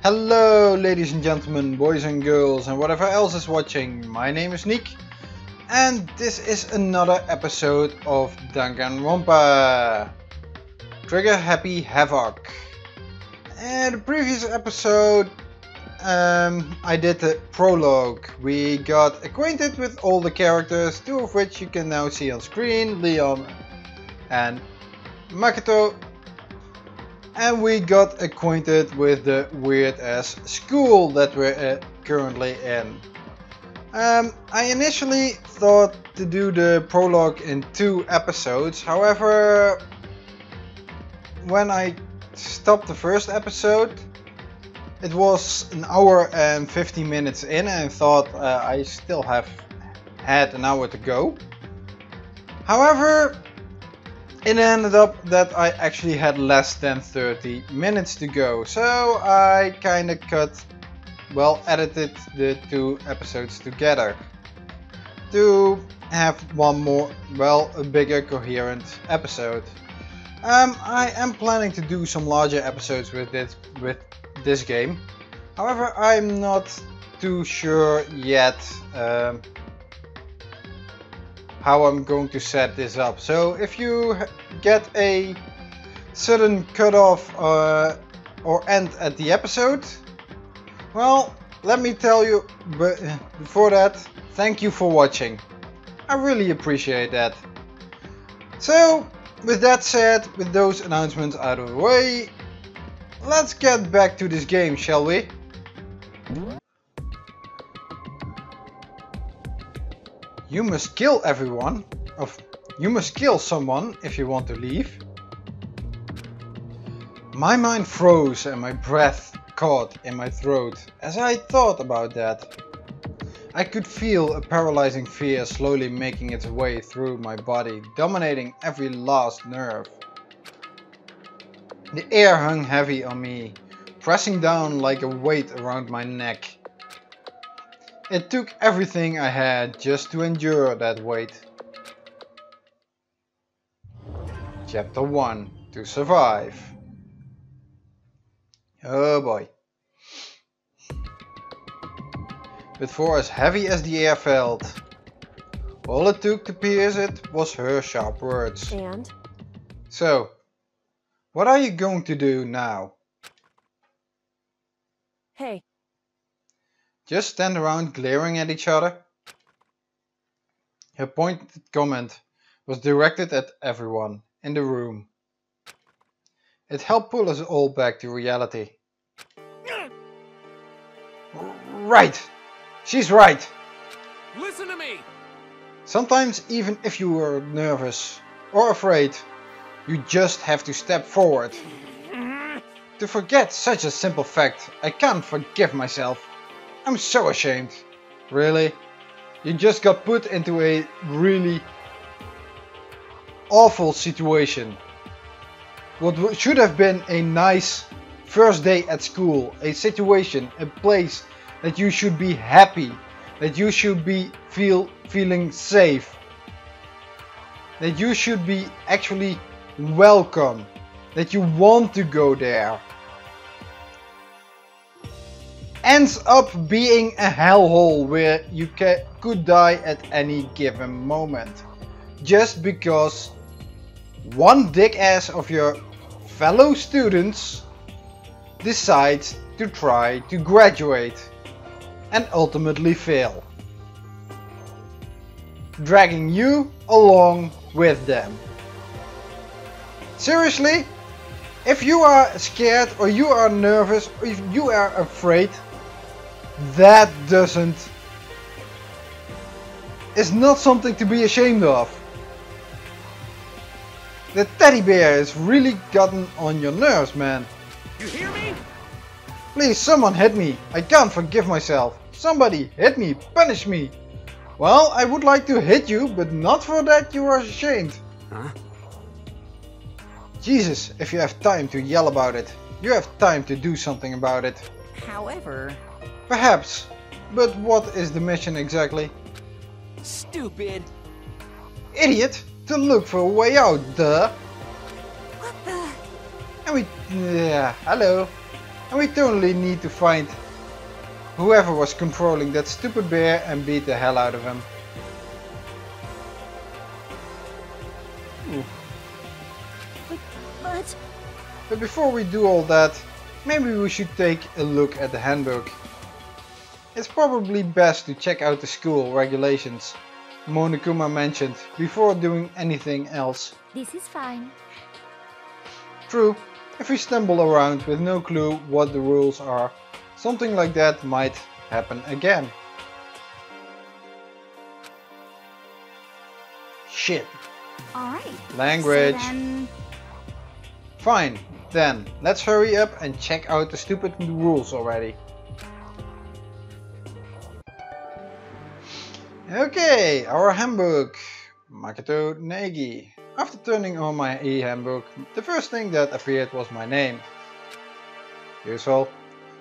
Hello ladies and gentlemen, boys and girls and whatever else is watching. My name is Nick and this is another episode of Danganronpa. Trigger Happy Havoc. In the previous episode I did the prologue. We got acquainted with all the characters, two of which you can now see on screen, Leon and Makoto. And we got acquainted with the weird ass school that we're currently in. I initially thought to do the prologue in 2 episodes, however when I stopped the first episode it was an hour and 50 minutes in and I thought I still had an hour to go. However, it ended up that I actually had less than 30 minutes to go, so I kinda edited the 2 episodes together to have one more, a bigger coherent episode. I am planning to do some larger episodes with this game, however I'm not too sure yet how I'm going to set this up. So if you get a sudden cutoff or end at the episode, well, let me tell you before that, thank you for watching. I really appreciate that. So with that said, with those announcements out of the way, let's get back to this game, shall we? You must kill everyone. You must kill someone if you want to leave. My mind froze and my breath caught in my throat as I thought about that. I could feel a paralyzing fear slowly making its way through my body, dominating every last nerve. The air hung heavy on me, pressing down like a weight around my neck. It took everything I had just to endure that weight. Chapter 1. To survive. Oh boy. But for as heavy as the air felt, all it took to pierce it was her sharp words. And? So, what are you going to do now? Hey. Just stand around glaring at each other? Her pointed comment was directed at everyone in the room. It helped pull us all back to reality. Right! She's right! Listen to me! Sometimes even if you are nervous or afraid, you just have to step forward. To forget such a simple fact, I can't forgive myself. I'm so ashamed. Really? You just got put into a really awful situation. What should have been a nice first day at school, a situation, a place that you should be happy, that you should be feeling safe, that you should be actually welcome, that you want to go there, ends up being a hellhole where you could die at any given moment, just because one dick ass of your fellow students decides to try to graduate and ultimately fail, dragging you along with them. Seriously? If you are scared or you are nervous or if you are afraid, that is not something to be ashamed of. The teddy bear has really gotten on your nerves, man. You hear me? Please, someone hit me. I can't forgive myself. Somebody hit me, punish me. Well, I would like to hit you, but not for that you are ashamed. Huh? Jesus, if you have time to yell about it, you have time to do something about it. However... Perhaps, but what is the mission exactly? Stupid! Idiot! To look for a way out, duh! What the... And we... yeah, hello. And we totally need to find whoever was controlling that stupid bear and beat the hell out of him. Ooh. But before we do all that, maybe we should take a look at the handbook. It's probably best to check out the school regulations Monokuma mentioned before doing anything else. This is fine. True, if we stumble around with no clue what the rules are, something like that might happen again. Shit. Alright. Language. So then... Fine, then let's hurry up and check out the stupid rules already. Okay, our handbook. Makoto Negi. After turning on my e-handbook, the first thing that appeared was my name. Useful.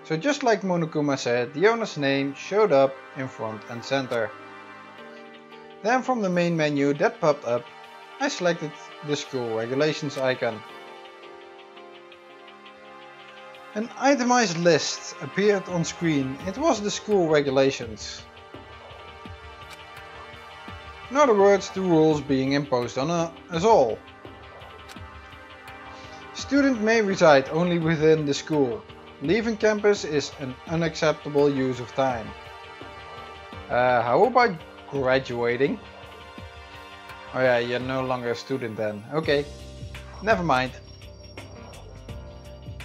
So just like Monokuma said, the owner's name showed up in front and center. Then from the main menu that popped up, I selected the school regulations icon. An itemized list appeared on screen. It was the school regulations. In other words, the rules being imposed on us all. Student may reside only within the school. Leaving campus is an unacceptable use of time. How about graduating? Oh yeah, you're no longer a student then. Okay, never mind.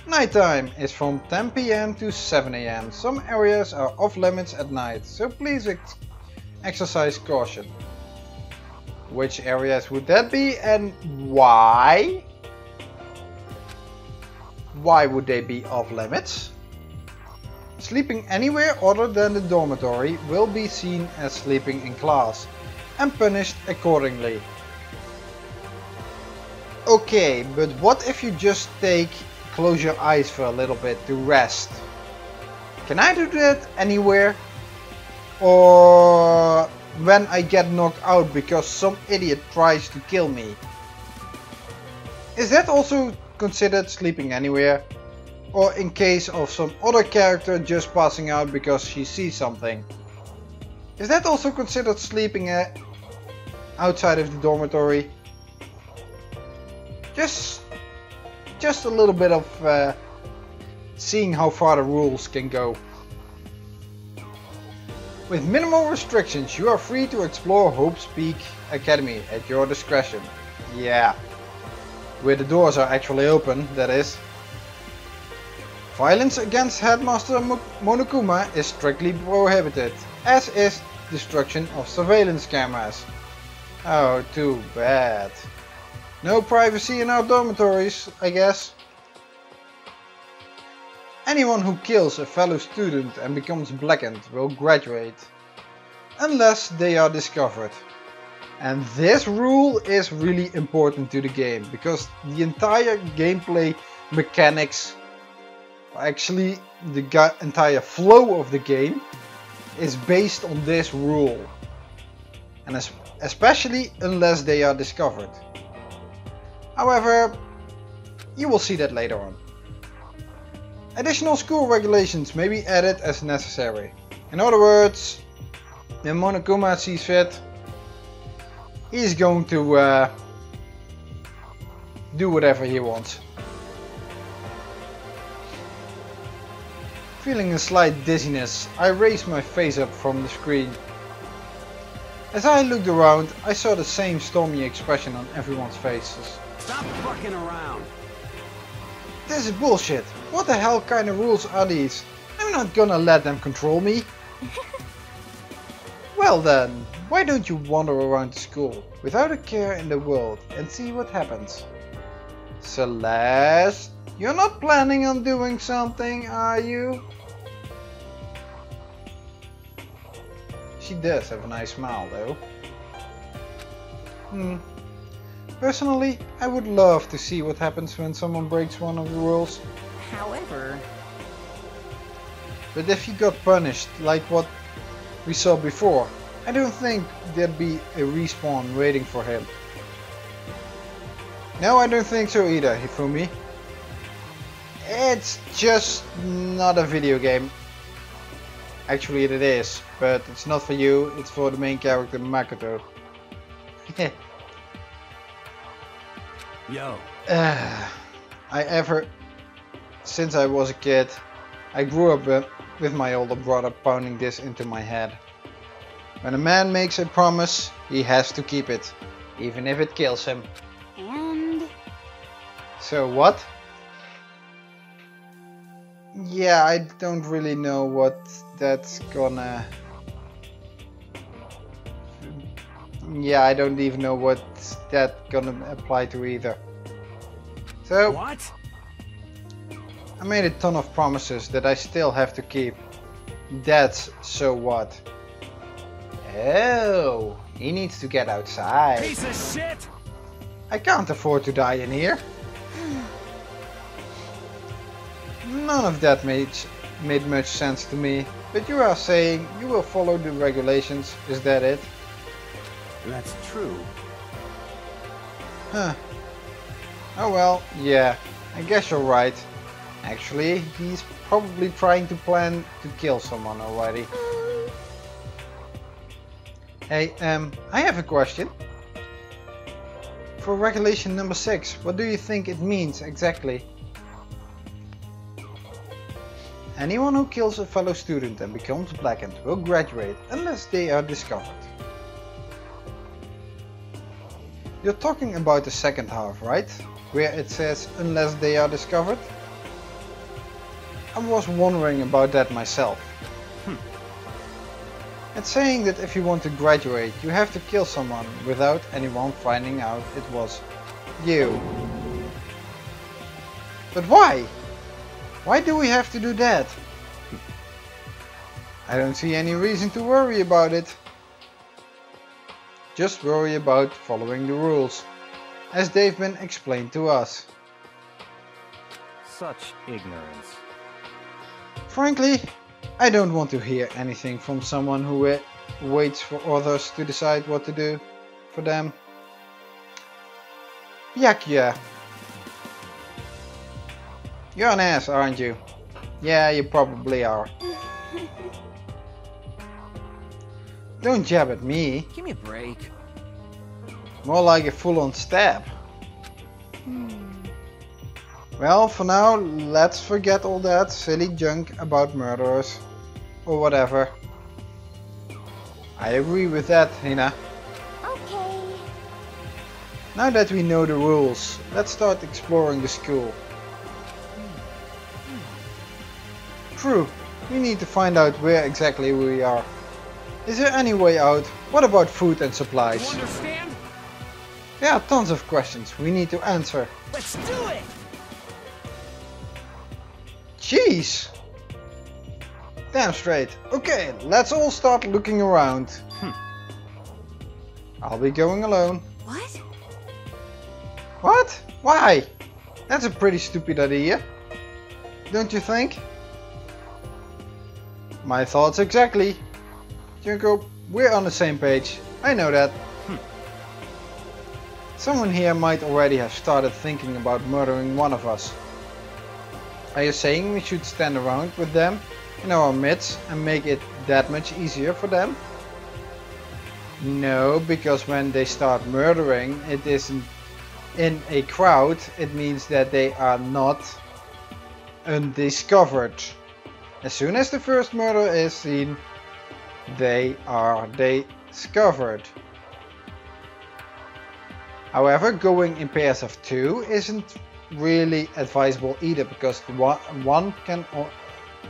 Nighttime is from 10 PM to 7 AM. Some areas are off limits at night, so please exercise caution. Which areas would that be and why? Why would they be off limits? Sleeping anywhere other than the dormitory will be seen as sleeping in class and punished accordingly. Okay, but what if you just close your eyes for a little bit to rest? Can I do that anywhere? Or when I get knocked out because some idiot tries to kill me? Is that also considered sleeping anywhere? Or in case of some other character just passing out because she sees something? Is that also considered sleeping outside of the dormitory? Just a little bit of seeing how far the rules can go. With minimal restrictions, you are free to explore Hope's Peak Academy at your discretion. Yeah. Where the doors are actually open, that is. Violence against Headmaster Monokuma is strictly prohibited, as is destruction of surveillance cameras. Oh, too bad. No privacy in our dormitories, I guess. Anyone who kills a fellow student and becomes blackened will graduate, unless they are discovered. And this rule is really important to the game, because the entire gameplay mechanics, actually the entire flow of the game, is based on this rule. And especially unless they are discovered. However, you will see that later on. Additional school regulations may be added as necessary. In other words, when Monokuma sees fit, he's going to do whatever he wants. Feeling a slight dizziness, I raised my face up from the screen. As I looked around, I saw the same stormy expression on everyone's faces. Stop fucking around. This is bullshit. What the hell kind of rules are these? I'm not gonna let them control me. Well then, why don't you wander around the school without a care in the world and see what happens? Celeste, you're not planning on doing something, are you? She does have a nice smile though. Personally, I would love to see what happens when someone breaks one of the rules. However... But if he got punished like what we saw before, I don't think there'd be a respawn waiting for him. No, I don't think so either, Hifumi. It's just not a video game. Actually it is, but it's not for you, it's for the main character Makoto. Yo. Since I was a kid, I grew up with my older brother pounding this into my head. When a man makes a promise, he has to keep it, even if it kills him. And... So what? Yeah, I don't really know what that's gonna... Yeah, I don't even know what that's gonna apply to either. So, What? I made a ton of promises that I still have to keep. That's so what? Oh, he needs to get outside. Piece of shit! I can't afford to die in here. None of that made much sense to me, but you are saying you will follow the regulations, is that it? That's true. Huh. Oh well, yeah, I guess you're right. Actually, he's probably trying to plan to kill someone already. Hey, I have a question. For regulation number 6, what do you think it means exactly? Anyone who kills a fellow student and becomes blackened will graduate unless they are discovered. You're talking about the second half, right? Where it says unless they are discovered? I was wondering about that myself. It's saying that if you want to graduate, you have to kill someone without anyone finding out it was you. But why? Why do we have to do that? I don't see any reason to worry about it. Just worry about following the rules, as they've been explained to us. Such ignorance. Frankly, I don't want to hear anything from someone who waits for others to decide what to do for them. Byakuya. You're an ass, aren't you? Yeah, you probably are. Don't jab at me. Give me a break. More like a full-on stab. Well, for now, let's forget all that silly junk about murderers. Or whatever. I agree with that, Hina. Okay. Now that we know the rules, let's start exploring the school. True, we need to find out where exactly we are. Is there any way out? What about food and supplies? You understand? There are tons of questions we need to answer. Let's do it! Jeez! Damn straight. Okay, let's all start looking around. I'll be going alone. What? What? Why? That's a pretty stupid idea. Don't you think? My thoughts exactly. Junko, we're on the same page. I know that. Someone here might already have started thinking about murdering one of us. Are you saying we should stand around with them in our midst and make it that much easier for them? No, because when they start murdering, it isn't in a crowd. It means that they are not undiscovered. As soon as the first murder is seen, they are discovered. However, going in pairs of 2 isn't really advisable either, because one can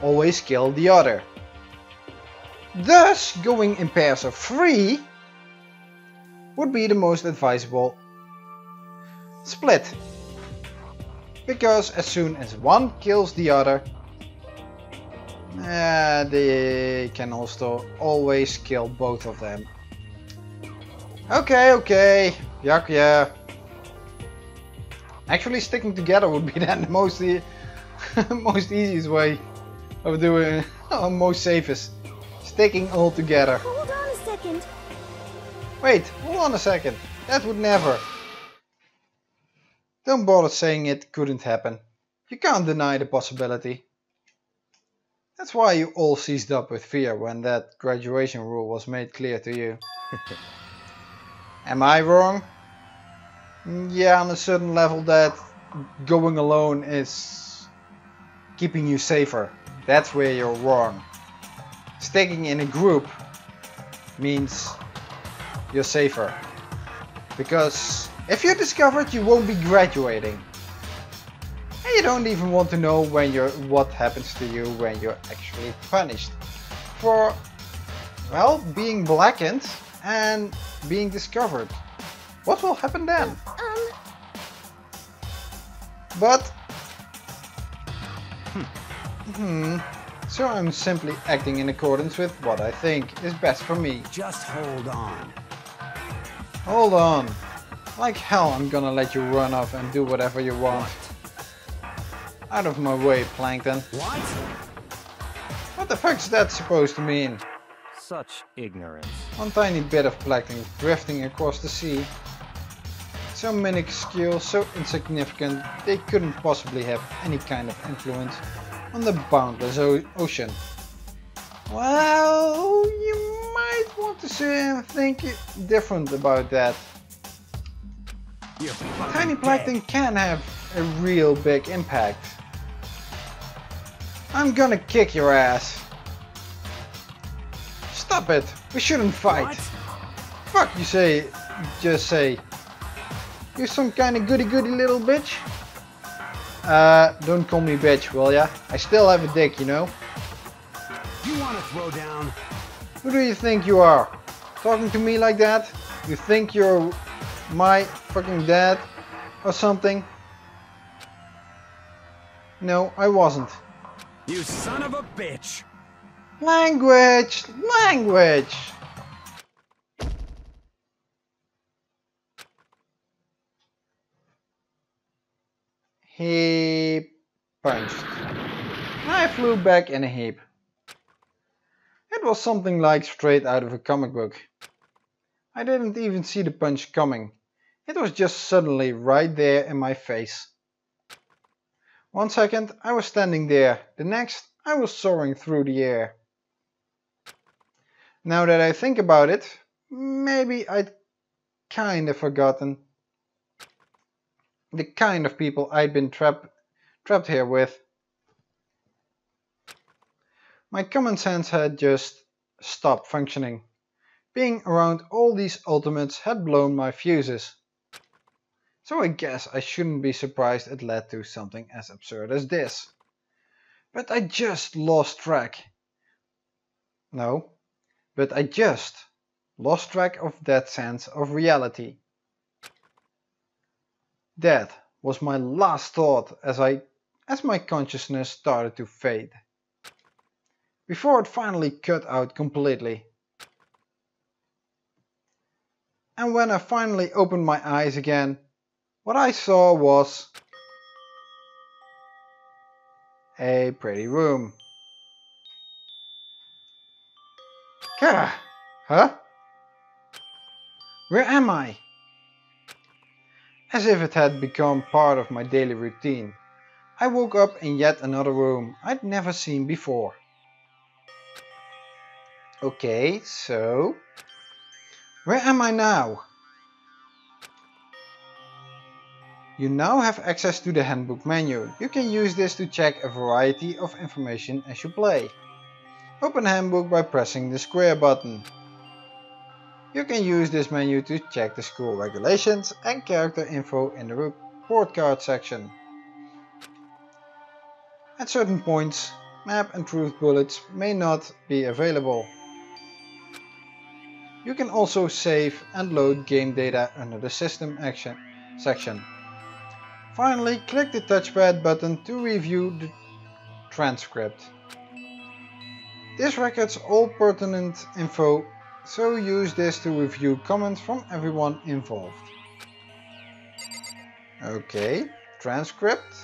always kill the other. Thus, going in pairs of 3 would be the most advisable split. Because as soon as one kills the other, they can also always kill both of them. Okay, Byakuya. Actually, sticking together would be then the most easiest way of doing it, most safest. Sticking all together. Hold on a second. Wait, hold on a second. That would never. Don't bother saying it couldn't happen. You can't deny the possibility. That's why you all seized up with fear when that graduation rule was made clear to you. Am I wrong? Yeah, on a certain level that going alone is keeping you safer. That's where you're wrong. Sticking in a group means you're safer. Because if you're discovered, you won't be graduating. And you don't even want to know what happens to you when you're actually punished for, well, being blackened and being discovered. What will happen then? But so I'm simply acting in accordance with what I think is best for me. Just hold on. Hold on. Like hell I'm gonna let you run off and do whatever you want. Out of my way, Plankton. What? What the fuck's that supposed to mean? Such ignorance. One tiny bit of plankton drifting across the sea. So minuscule, so insignificant, they couldn't possibly have any kind of influence on the boundless ocean. Well, you might want to think different about that. Tiny plankton can have a real big impact. I'm gonna kick your ass. Stop it, we shouldn't fight. What? Fuck you say, just say. You're some kind of goody little bitch? Don't call me bitch, will ya? I still have a dick, you know? You want to throw down? Who do you think you are? Talking to me like that? You think you're my fucking dad or something? No, I wasn't. You son of a bitch! Language! Language! He punched. I flew back in a heap. It was something like straight out of a comic book. I didn't even see the punch coming. It was just suddenly right there in my face. 1 second I was standing there, the next I was soaring through the air. Now that I think about it, maybe I'd kind of forgotten the kind of people I'd been trapped here with. My common sense had just stopped functioning. Being around all these ultimates had blown my fuses. So I guess I shouldn't be surprised it led to something as absurd as this. But I just lost track. No, but I just lost track of that sense of reality. That was my last thought as my consciousness started to fade. Before it finally cut out completely. And when I finally opened my eyes again, what I saw was a pretty room. Gah! Huh? Where am I? As if it had become part of my daily routine, I woke up in yet another room I'd never seen before. Okay, so where am I now? You now have access to the Handbook Menu. You can use this to check a variety of information as you play. Open Handbook by pressing the square button. You can use this menu to check the school regulations and character info in the report card section. At certain points, map and truth bullets may not be available. You can also save and load game data under the System Action section. Finally, click the touchpad button to review the transcript. This records all pertinent info, so use this to review comments from everyone involved. Okay, transcript.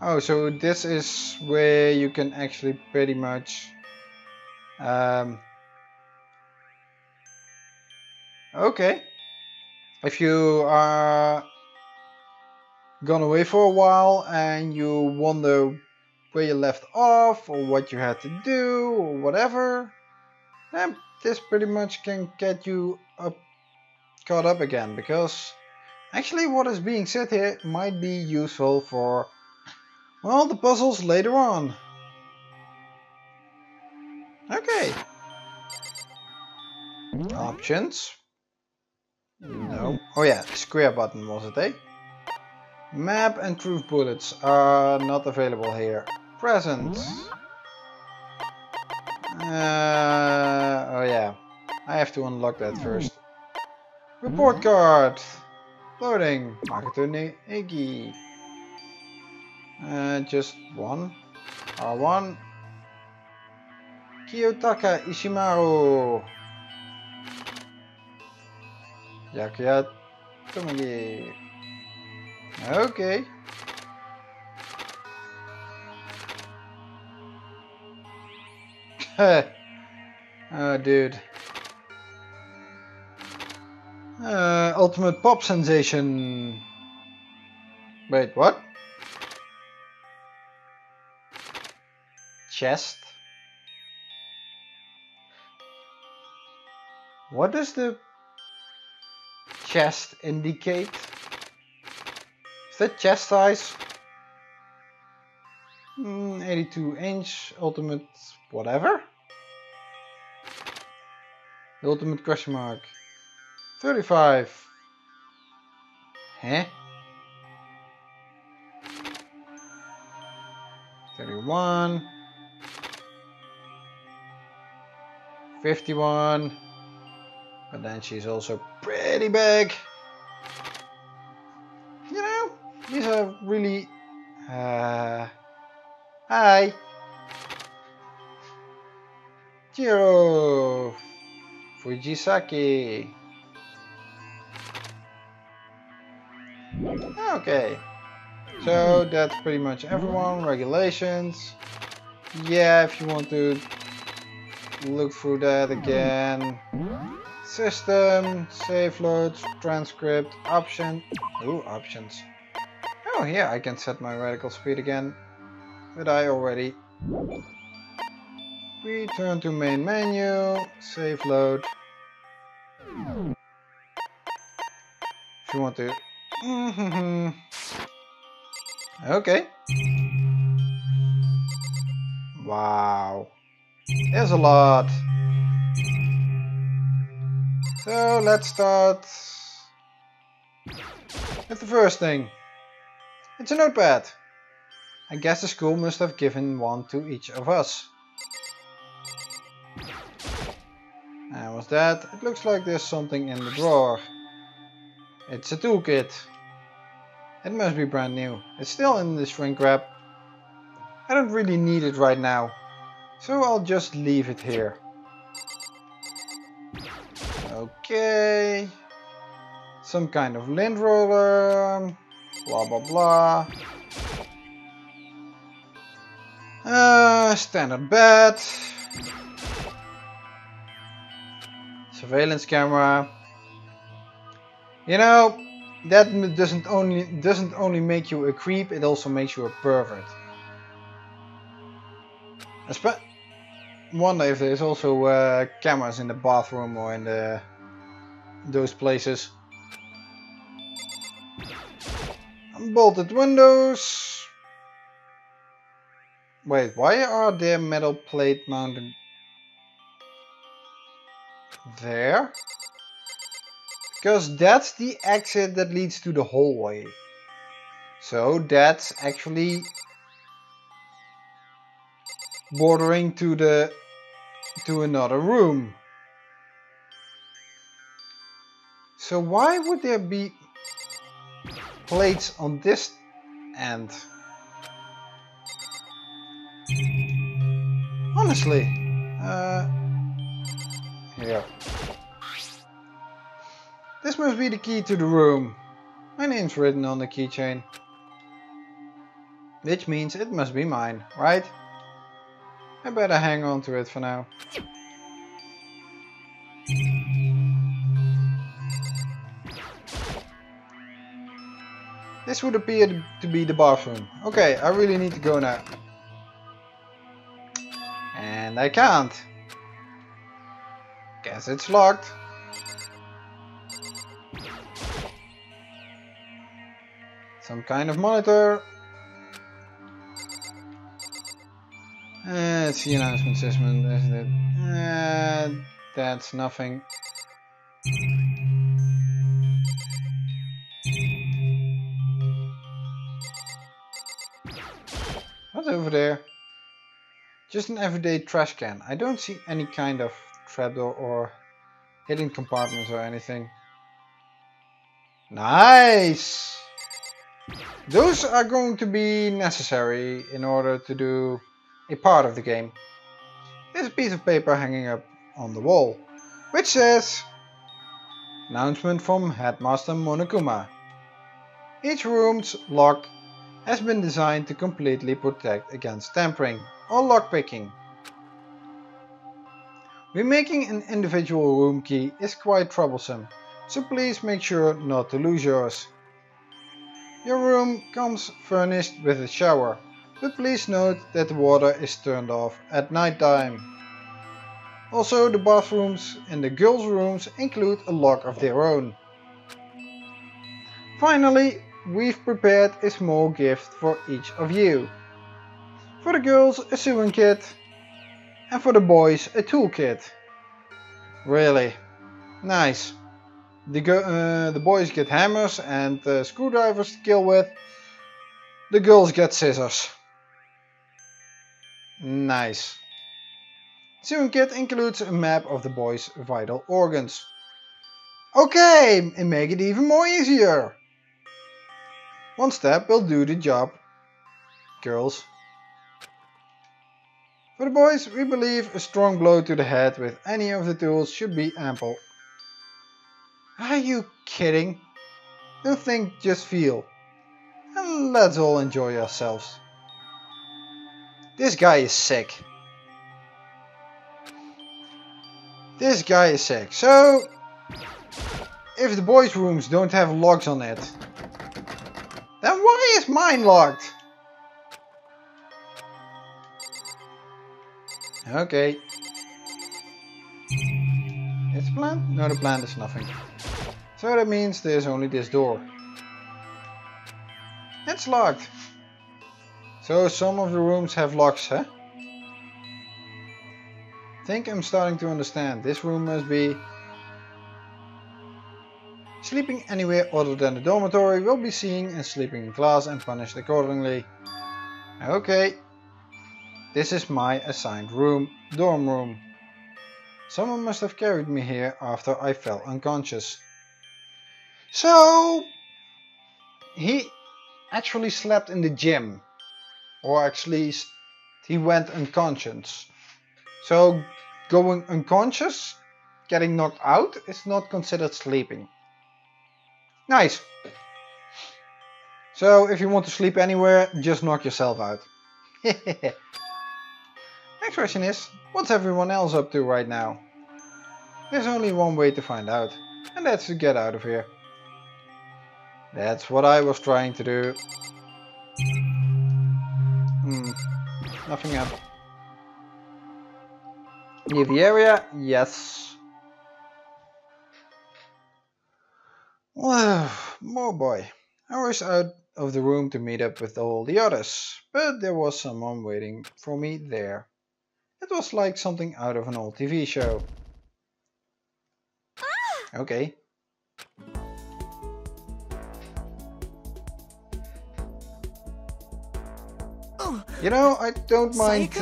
Oh, so this is where you can actually pretty much okay. If you are gone away for a while and you wonder where you left off or what you had to do or whatever, then this pretty much can get you caught up again, because actually what is being said here might be useful for, well, the puzzles later on. Okay. Options. No. Oh yeah, square button was it, eh? Map and truth bullets are not available here. Present. Oh yeah, I have to unlock that first. Report card. Loading. Makatone Egi. Just one. R1. Kiyotaka Ishimaru. Yakuya Tomagi. Okay. Oh, dude. Ultimate pop sensation. Wait, what? Chest? What does the chest indicate? Is that chest size? 82 inch, ultimate whatever? The ultimate question mark. 35. Huh? 31. 51. But then she's also pretty big. You know, these are really... Hi! Jiro! Fujisaki! Okay. So that's pretty much everyone. Regulations. Yeah, if you want to look through that again. System, save loads, transcript, option. Ooh, options. Oh, here I can set my radical speed again. But I already. Return to main menu, save load. If you want to. Okay. Wow. There's a lot. So let's start with the first thing. It's a notepad. I guess the school must have given one to each of us. And what's that? It looks like there's something in the drawer. It's a toolkit. It must be brand new. It's still in the shrink wrap. I don't really need it right now, so I'll just leave it here. Okay. Some kind of lint roller. Blah blah blah. Standard bed. Surveillance camera. You know, that doesn't only make you a creep, it also makes you a pervert. I wonder if there's also cameras in the bathroom or in those places. Bolted windows. Wait, why are there metal plate mounted there? Because that's the exit that leads to the hallway. So that's actually bordering to another room. So why would there be plates on this end? Honestly, here. This must be the key to the room. My name's written on the keychain. Which means it must be mine, right? I better hang on to it for now. This would appear to be the bathroom. Okay, I really need to go now. And I can't. Guess it's locked. Some kind of monitor. It's the announcement system, isn't it? That's nothing. What's over there? Just an everyday trash can. I don't see any kind of trapdoor or hidden compartments or anything. Nice! Those are going to be necessary in order to do a part of the game. There's a piece of paper hanging up on the wall, which says announcement from Headmaster Monokuma. Each room's lock has been designed to completely protect against tampering or lockpicking. Remaking an individual room key is quite troublesome, so please make sure not to lose yours. Your room comes furnished with a shower, but please note that the water is turned off at night time. Also, the bathrooms in the girls' rooms include a lock of their own. Finally, we've prepared a small gift for each of you. For the girls, a sewing kit, and for the boys, a toolkit. Really nice. The boys get hammers and screwdrivers to kill with. The girls get scissors. Nice. Sewing kit includes a map of the boys' vital organs. Okay, and make it even more easier. One step will do the job, girls. For the boys, we believe a strong blow to the head with any of the tools should be ample. Are you kidding? Don't think, just feel. And let's all enjoy ourselves. This guy is sick. This guy is sick. So, if the boys' rooms don't have locks on it, then why is mine locked? Okay. It's a plant? No, the plant is nothing. So that means there's only this door. It's locked. So some of the rooms have locks, huh? Think I'm starting to understand. This room must be... Sleeping anywhere other than the dormitory will be seen as sleeping in class and punished accordingly. Okay. This is my assigned room, dorm room. Someone must have carried me here after I fell unconscious. So, he actually slept in the gym. Or actually, he went unconscious. So, going unconscious, getting knocked out, is not considered sleeping. Nice. So, if you want to sleep anywhere, just knock yourself out. Next question is, what's everyone else up to right now? There's only one way to find out, and that's to get out of here. That's what I was trying to do. Nothing up. Near the area? Yes. Well, more boy. I was out of the room to meet up with all the others, but there was someone waiting for me there. It was like something out of an old TV show. Okay. You know, I don't mind.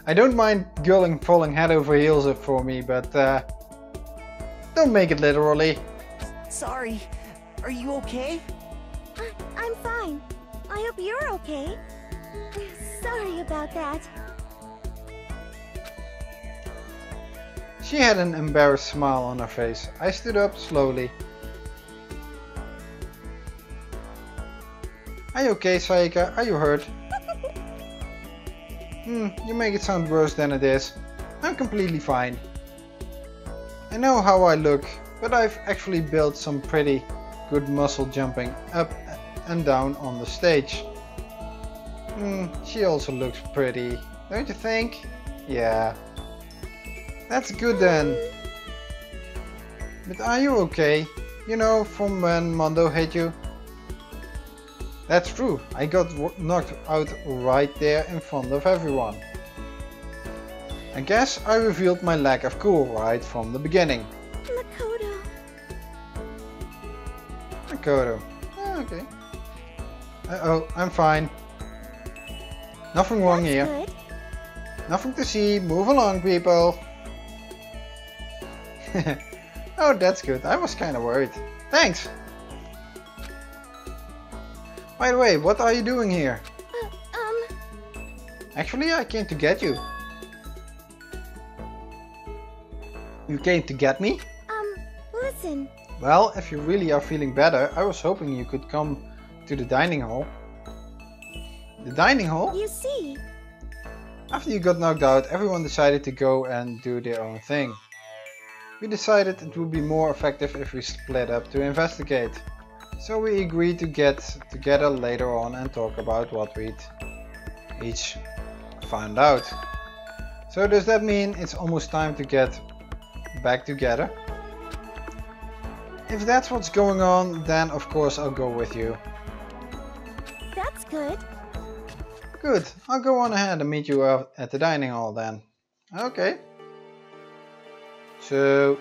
I don't mind girl falling head over heels for me, but don't make it literally. Sorry, are you okay? I'm fine. I hope you're okay. Sorry about that. She had an embarrassed smile on her face. I stood up slowly. Are you okay, Saika? Are you hurt? You make it sound worse than it is. I'm completely fine. I know how I look, but I've actually built some pretty good muscle jumping up and down on the stage. She also looks pretty, don't you think? Yeah. That's good then. But are you okay? You know, from when Mondo hit you? That's true, I got knocked out right there in front of everyone. I guess I revealed my lack of cool right from the beginning. Makoto. Makoto. Oh, okay. Uh-oh, I'm fine. Nothing wrong here. Good. Nothing to see. Move along, people. Oh, that's good. I was kind of worried. Thanks. By the way, what are you doing here? Actually, I came to get you. You came to get me? Listen. Well, if you really are feeling better, I was hoping you could come to the dining hall. The dining hall? You see. After you got knocked out, everyone decided to go and do their own thing. We decided it would be more effective if we split up to investigate. So we agreed to get together later on and talk about what we'd each found out. So does that mean it's almost time to get back together? If that's what's going on, then of course I'll go with you. That's good. Good, I'll go on ahead and meet you at the dining hall then. Okay. So...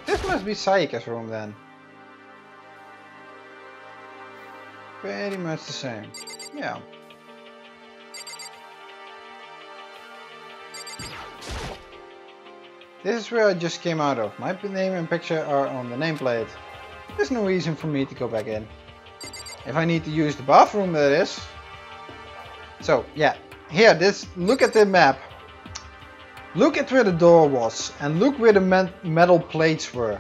this must be Sayaka's room then. Pretty much the same. Yeah. This is where I just came out of. My name and picture are on the nameplate. There's no reason for me to go back in. If I need to use the bathroom, that is. So, yeah. Here, look at the map. Look at where the door was. And look where the metal plates were.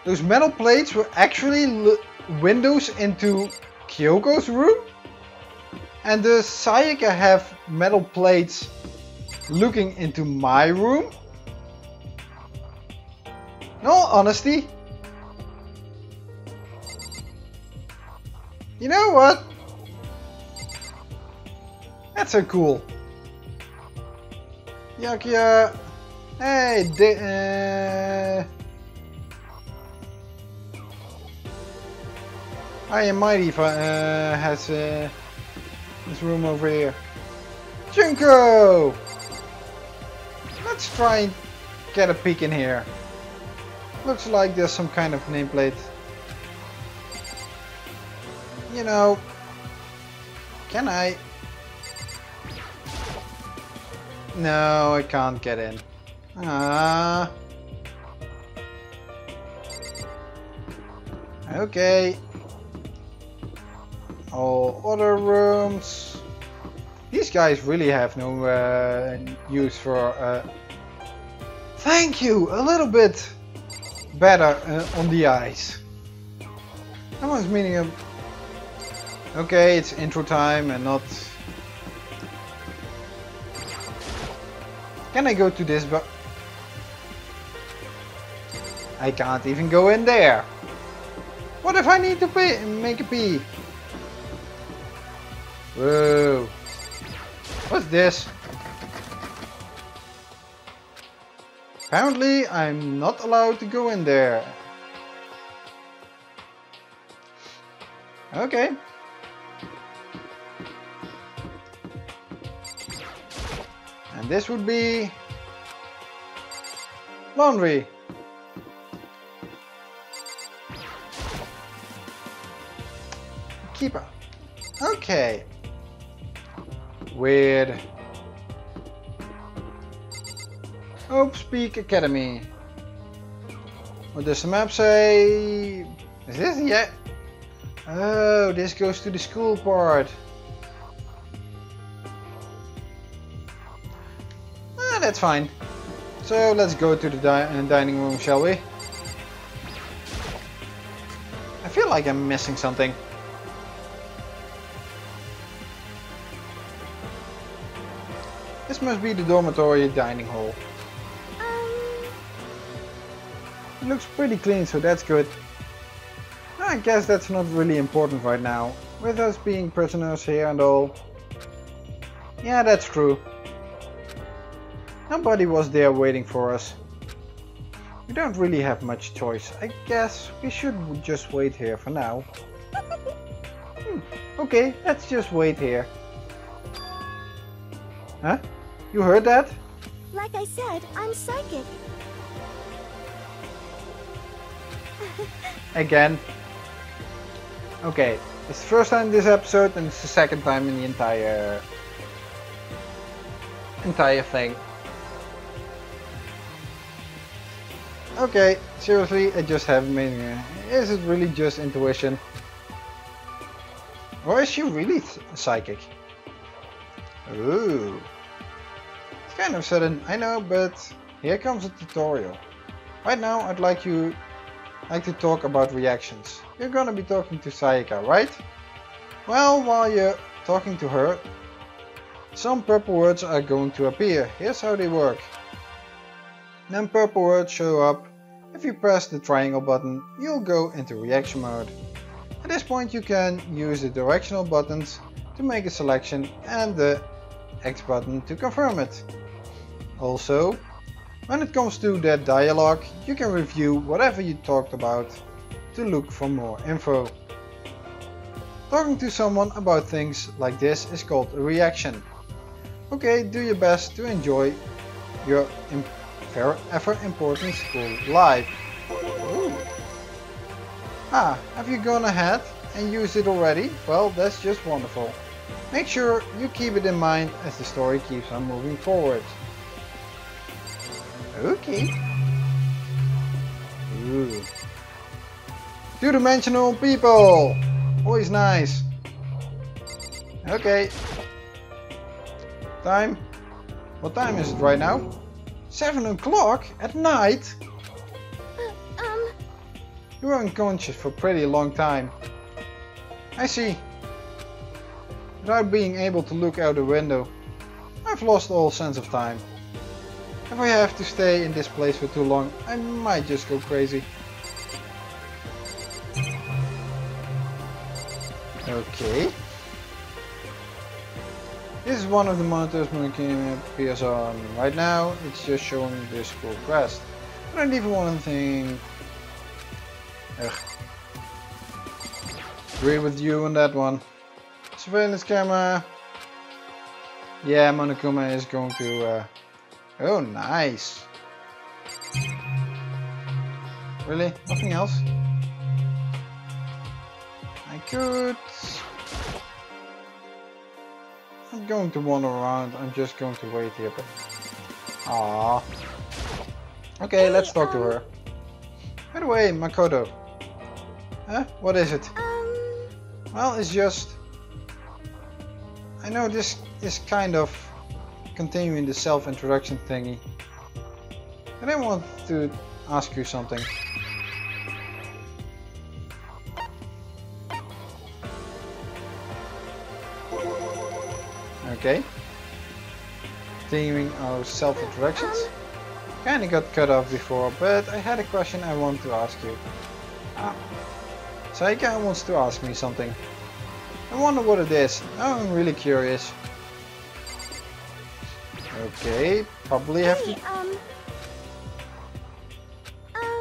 Those metal plates were actually windows into Kyoko's room. And does Sayaka have metal plates looking into my room? In all honesty, you know what? That's so cool. Yakuya, hey, I am Mighty has this room over here. Junko! Let's try and get a peek in here. Looks like there's some kind of nameplate. You know, can I? No, I can't get in. Ah. Okay. All other rooms. These guys really have no use for. Thank you. A little bit better on the eyes. I was meaning of. Okay, it's intro time and not. Can I go to this? But I can't even go in there. What if I need to make a pee? Whoa! What's this? Apparently, I'm not allowed to go in there. Okay. And this would be laundry. Keeper. Okay. Weird. Oops, Peak Academy. What does the map say? Is this? Yeah. Oh, this goes to the school part. Ah, that's fine. So let's go to the dining room, shall we? I feel like I'm missing something. This must be the dormitory dining hall. It looks pretty clean, so that's good. I guess that's not really important right now, with us being prisoners here and all. Yeah, that's true. Nobody was there waiting for us. We don't really have much choice. I guess we should just wait here for now. Okay, let's just wait here. Huh? You heard that? Like I said, I'm psychic. Again. Okay, it's the first time in this episode and it's the second time in the entire thing. Okay, seriously, I just haven't made it. Is it really just intuition? Or is she really psychic? Ooh. It's kind of sudden, I know, but here comes a tutorial. Right now I'd like to talk about reactions. You're gonna be talking to Sayaka, right? Well, while you're talking to her, some purple words are going to appear. Here's how they work. Then purple words show up. If you press the triangle button, you'll go into reaction mode. At this point you can use the directional buttons to make a selection and the X button to confirm it. Also, when it comes to that dialogue, you can review whatever you talked about to look for more info. Talking to someone about things like this is called a reaction. Okay, do your best to enjoy your ever important school life. Ooh. Have you gone ahead and used it already? Well, that's just wonderful. Make sure you keep it in mind as the story keeps on moving forward. Okay. Ooh. Two-dimensional people! Always nice. Okay. Time? What time is it right now? 7 o'clock at night? You were unconscious for a pretty long time. I see. Without being able to look out the window, I've lost all sense of time. If I have to stay in this place for too long, I might just go crazy. Okay. This is one of the monitors Monokuma appears on. Right now, it's just showing the school crest. I don't even want anything. Ugh. Agree with you on that one. Surveillance camera. Yeah, Monokuma is going to. Oh, nice. Really? Nothing else? I could. I'm going to wander around. I'm just going to wait here. But... Aww. Okay, let's talk to her. By the way, Makoto. Huh? What is it? Well, it's just... I know this is kind of continuing the self-introduction thingy. But I want to ask you something. Okay. Continuing our self-introductions. Kinda got cut off before, but I had a question I want to ask you. Sayaka wants to ask me something. I wonder what it is. Now I'm really curious. Okay, probably have to...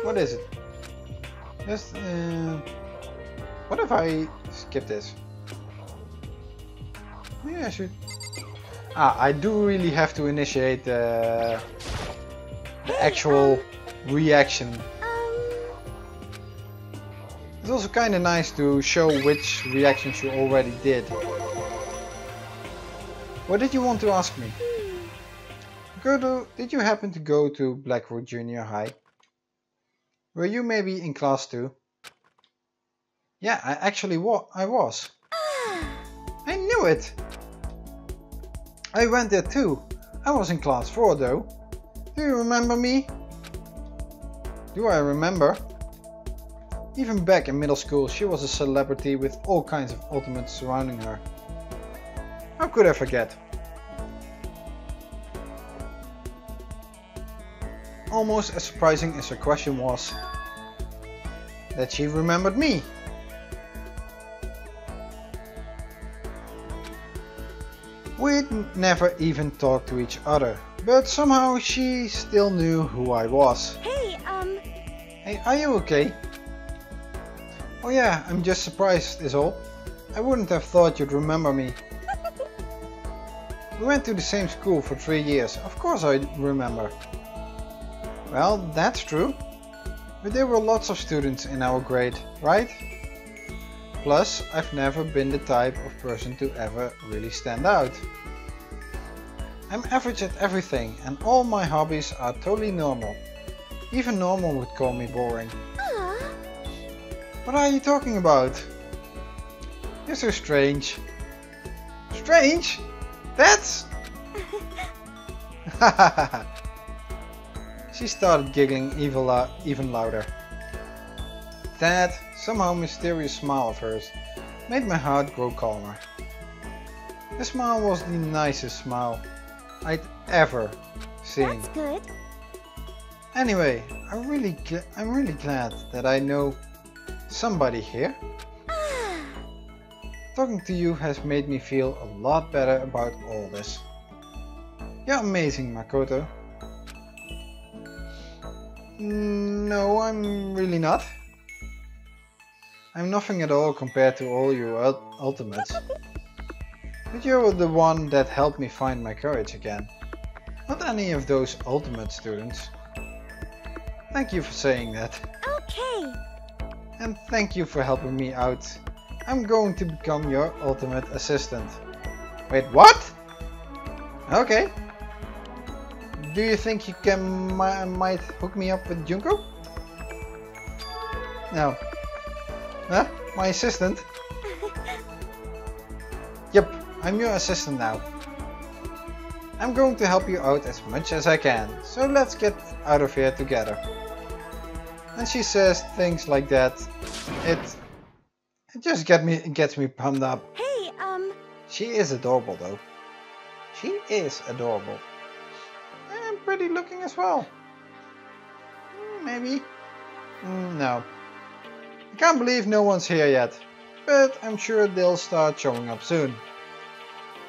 What is it? Just, what if I skip this? Maybe I should... I do really have to initiate the actual reaction. It's also kinda nice to show which reactions you already did. What did you want to ask me? Did you happen to go to Blackwood Junior High? Were you maybe in class too? Yeah, I was. I knew it! I went there too. I was in class 4 though. Do you remember me? Do I remember? Even back in middle school, she was a celebrity with all kinds of ultimates surrounding her. How could I forget? Almost as surprising as her question was, that she remembered me. We'd never even talked to each other, but somehow she still knew who I was. Hey, Hey, are you okay? Oh yeah, I'm just surprised is all. I wouldn't have thought you'd remember me. We went to the same school for 3 years, of course I remember. Well, that's true. But there were lots of students in our grade, right? Plus, I've never been the type of person to ever really stand out. I'm average at everything and all my hobbies are totally normal. Even normal would call me boring. What are you talking about? You're so strange. Strange? That's... She started giggling even louder. That somehow mysterious smile of hers made my heart grow calmer. The smile was the nicest smile I'd ever seen. that's good. Anyway, I'm really glad that I know somebody here. Talking to you has made me feel a lot better about all this. You're amazing, Makoto. No, I'm really not. I'm nothing at all compared to all your ultimates. But you're the one that helped me find my courage again. Not any of those ultimate students. Thank you for saying that. Okay. And thank you for helping me out. I'm going to become your ultimate assistant. Wait, what? Okay. Do you think you might hook me up with Junko? No. Huh? My assistant? Yep, I'm your assistant now. I'm going to help you out as much as I can, so let's get out of here together. When she says things like that, it just gets me pumped up. Hey, She is adorable though. She is adorable. And pretty looking as well. Maybe. No. I can't believe no one's here yet. But I'm sure they'll start showing up soon.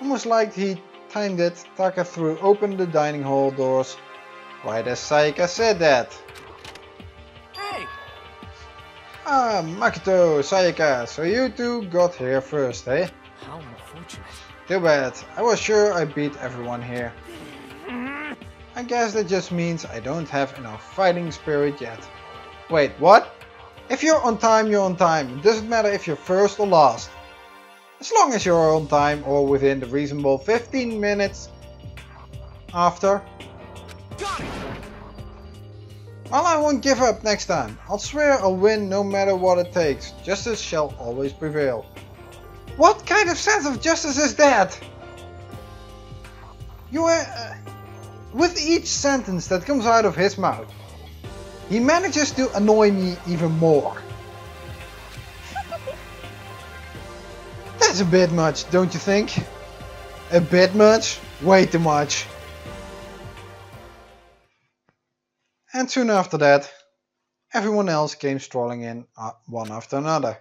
Almost like he timed it. Taka threw open the dining hall doors right as Sayaka said that. Hey! Ah, Makoto, Sayaka, so you two got here first, eh? How unfortunate. Too bad. I was sure I beat everyone here. I guess that just means I don't have enough fighting spirit yet. Wait, what? If you're on time, you're on time. It doesn't matter if you're first or last. As long as you're on time or within the reasonable 15 minutes after. Got it! Well, I won't give up next time. I'll swear I'll win no matter what it takes. Justice shall always prevail. What kind of sense of justice is that? You are... with each sentence that comes out of his mouth, he manages to annoy me even more. That's a bit much, don't you think? A bit much? Way too much. And soon after that, everyone else came strolling in one after another.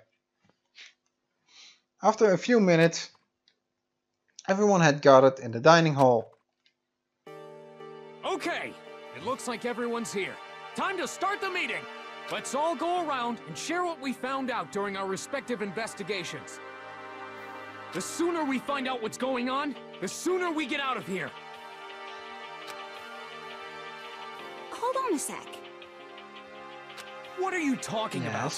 After a few minutes, everyone had gathered in the dining hall. Okay, it looks like everyone's here. Time to start the meeting. Let's all go around and share what we found out during our respective investigations. The sooner we find out what's going on, the sooner we get out of here. hold on a sec. What are you talking about?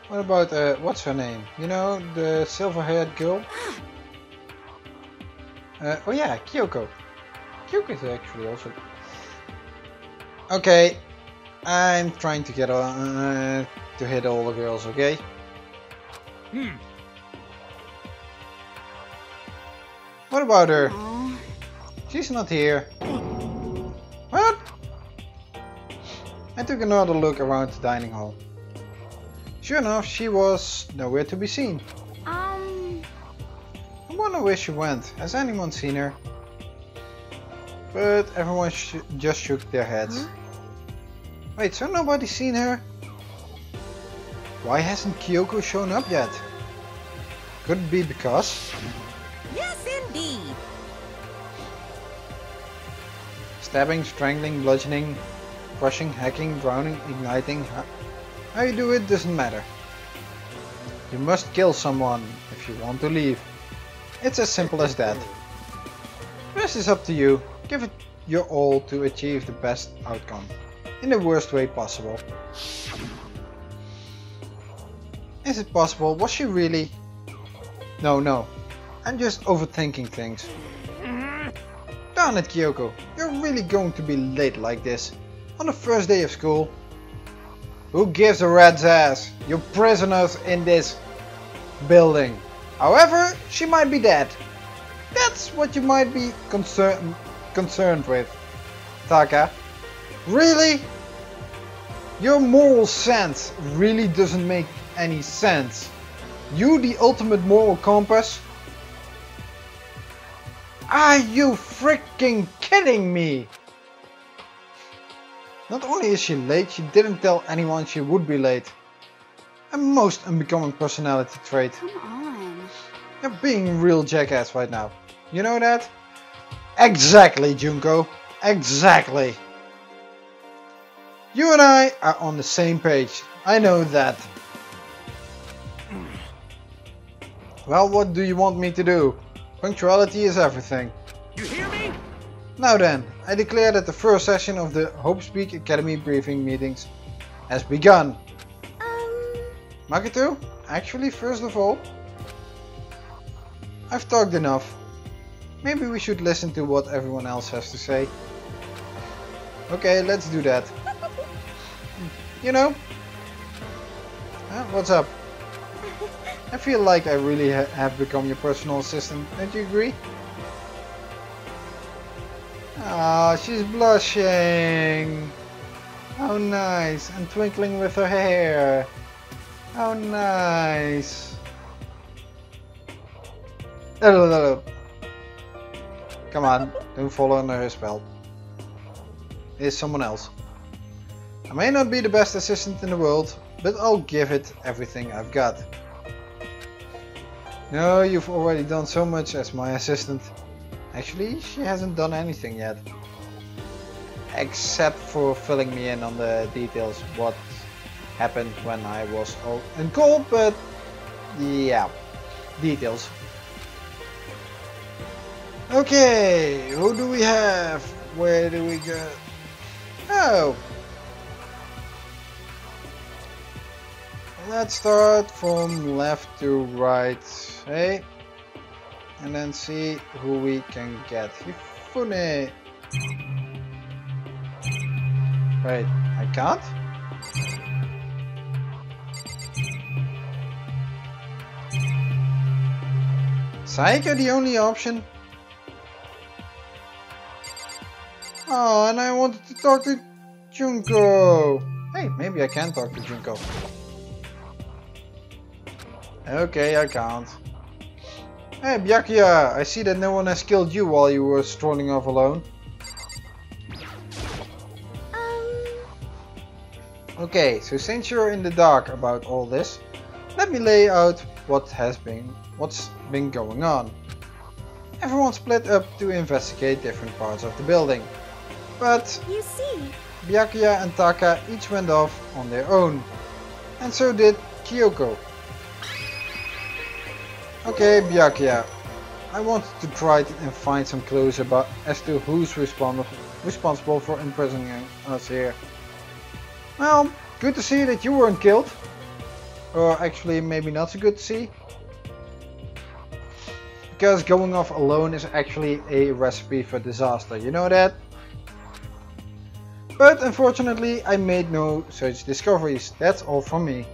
What about, what's her name? You know, the silver-haired girl? Oh yeah, Kyoko. Kyoko is actually also... Okay, I'm trying to get to hit all the girls, okay? What about her? She's not here. What? I took another look around the dining hall. Sure enough, she was nowhere to be seen. I wonder where she went. Has anyone seen her? But everyone just shook their heads. Wait, so nobody's seen her? Why hasn't Kyoko shown up yet? Could it be because... Yes, indeed. Stabbing, strangling, bludgeoning, crushing, hacking, drowning, igniting... How you do it doesn't matter. You must kill someone if you want to leave. It's as simple as that. The rest is up to you. Give it your all to achieve the best outcome. In the worst way possible. Is it possible? Was she really? No. I'm just overthinking things. Darn it, Kyoko. You're really going to be late like this. On the first day of school. Who gives a rat's ass? You're prisoners in this building. However, she might be dead. That's what you might be concerned with, Taka. Really? Your moral sense really doesn't make any sense. You, the ultimate moral compass? Are you freaking kidding me? Not only is she late, she didn't tell anyone she would be late. A most unbecoming personality trait. Come on. You're being a real jackass right now. You know that? Exactly, Junko. Exactly. You and I are on the same page. I know that. Well, what do you want me to do? Punctuality is everything. You hear me? Now then, I declare that the first session of the Hope Speak Academy briefing meetings has begun. Makoto, actually, first of all, I've talked enough. Maybe we should listen to what everyone else has to say. Okay, let's do that. You know? What's up? I feel like I really have become your personal assistant, don't you agree? Ah, she's blushing. How nice, and twinkling with her hair. How nice. Come on, don't fall under her spell. Here's someone else. I may not be the best assistant in the world, but I'll give it everything I've got. No, you've already done so much as my assistant. Actually, she hasn't done anything yet. Except for filling me in on the details what happened when I was out in cold, but yeah, details. Okay, who do we have? Where do we go? Oh! Let's start from left to right, hey? And then see who we can get. Hifune! Wait, I can't? Saika the only option? Oh, and I wanted to talk to Junko. Hey, maybe I can talk to Junko. Okay, I can't. Hey, Byakuya, I see that no one has killed you while you were strolling off alone. Okay, so since you're in the dark about all this, let me lay out what's been going on. Everyone split up to investigate different parts of the building. But You see, Byakuya and Taka each went off on their own. And so did Kyoko. Okay, Byakuya, I wanted to try and find some clues as to who's responsible for imprisoning us here. Well, good to see that you weren't killed. Or actually, maybe not so good to see. Because going off alone is actually a recipe for disaster, you know that? But unfortunately, I made no such discoveries. That's all from me.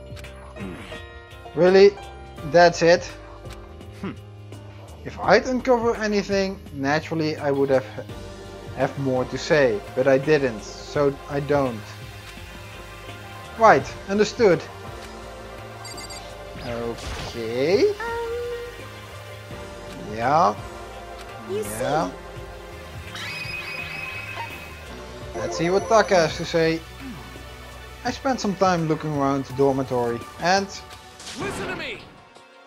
Really? That's it? If I'd uncover anything, naturally I would have more to say, but I didn't, so I don't. Right, understood. Okay. Yeah. you Yeah. see, Let's see what Taka has to say. I spent some time looking around the dormitory and Listen to me!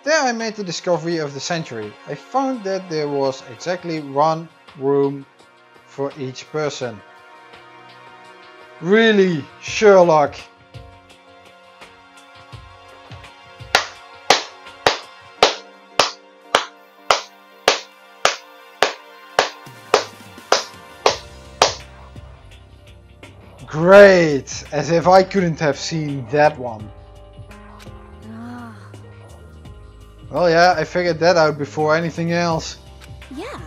there I made the discovery of the century. I found that there was exactly one room for each person. Really, Sherlock? Great! As if I couldn't have seen that one. Ah, Well, yeah, I figured that out before anything else. yeah.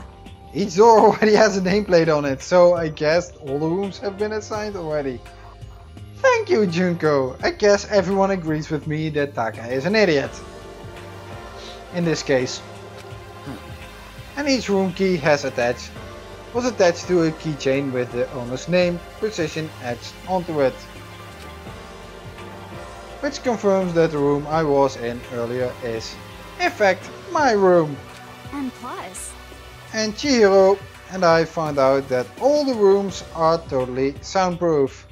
Each door already has a nameplate on it, so I guess all the rooms have been assigned already. Thank you, Junko. I guess everyone agrees with me that Taka is an idiot. In this case. And each room key was attached to a keychain with the owner's name, position etched onto it. Which confirms that the room I was in earlier is, in fact, my room. And plus, And Chihiro and I found out that all the rooms are totally soundproof.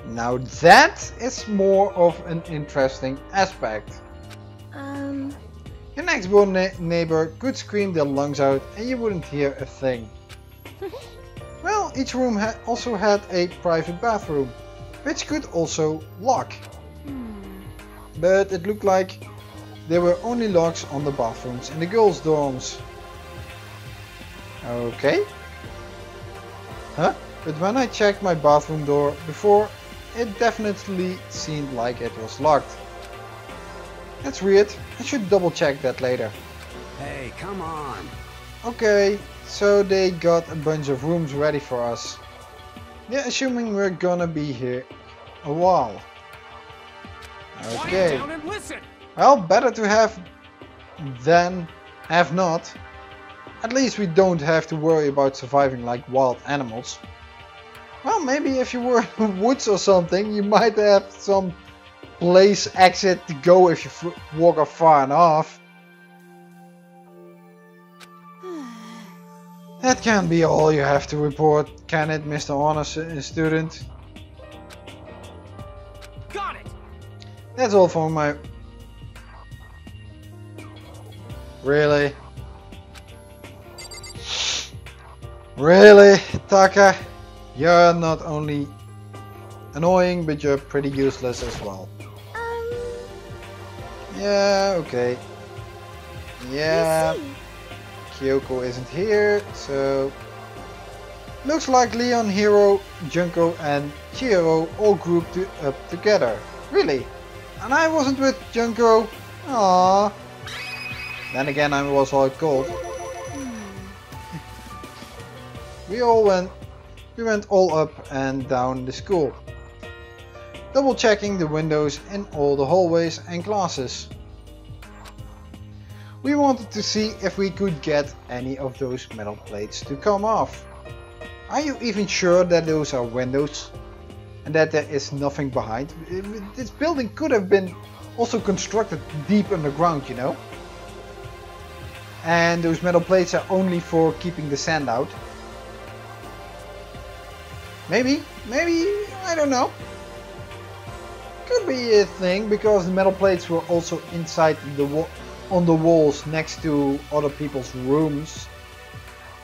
Now that is more of an interesting aspect. Your next door neighbor could scream their lungs out and you wouldn't hear a thing. Well, each room also had a private bathroom, which could also lock. But it looked like there were only locks on the bathrooms in the girls' dorms. Okay. Huh? But when I checked my bathroom door before, it definitely seemed like it was locked. That's weird. I should double check that later. Hey, come on. Okay, so they got a bunch of rooms ready for us. Yeah, assuming we're gonna be here a while. Okay. Quiet down and listen! Well, better to have than have not. At least we don't have to worry about surviving like wild animals. Well, maybe if you were in the woods or something, you might have some place exit to go if you walk off far enough. That can't be all you have to report, can it, Mr. Honors student? Got it! That's all for my... Really? Really, Taka? You're not only annoying, but you're pretty useless as well. Yeah, okay. Yeah, I see. Kyoko isn't here, so... Looks like Leon, Hiro, Junko and Chihiro all grouped up together. Really? And I wasn't with Junko? Aww. Then again, I was all cold. We went all up and down the school, double checking the windows in all the hallways and classes. We wanted to see if we could get any of those metal plates to come off. Are you even sure that those are windows and that there is nothing behind? This building could have been also constructed deep underground, you know? And those metal plates are only for keeping the sand out. Maybe, I don't know. Could be a thing because the metal plates were also inside the on the walls next to other people's rooms,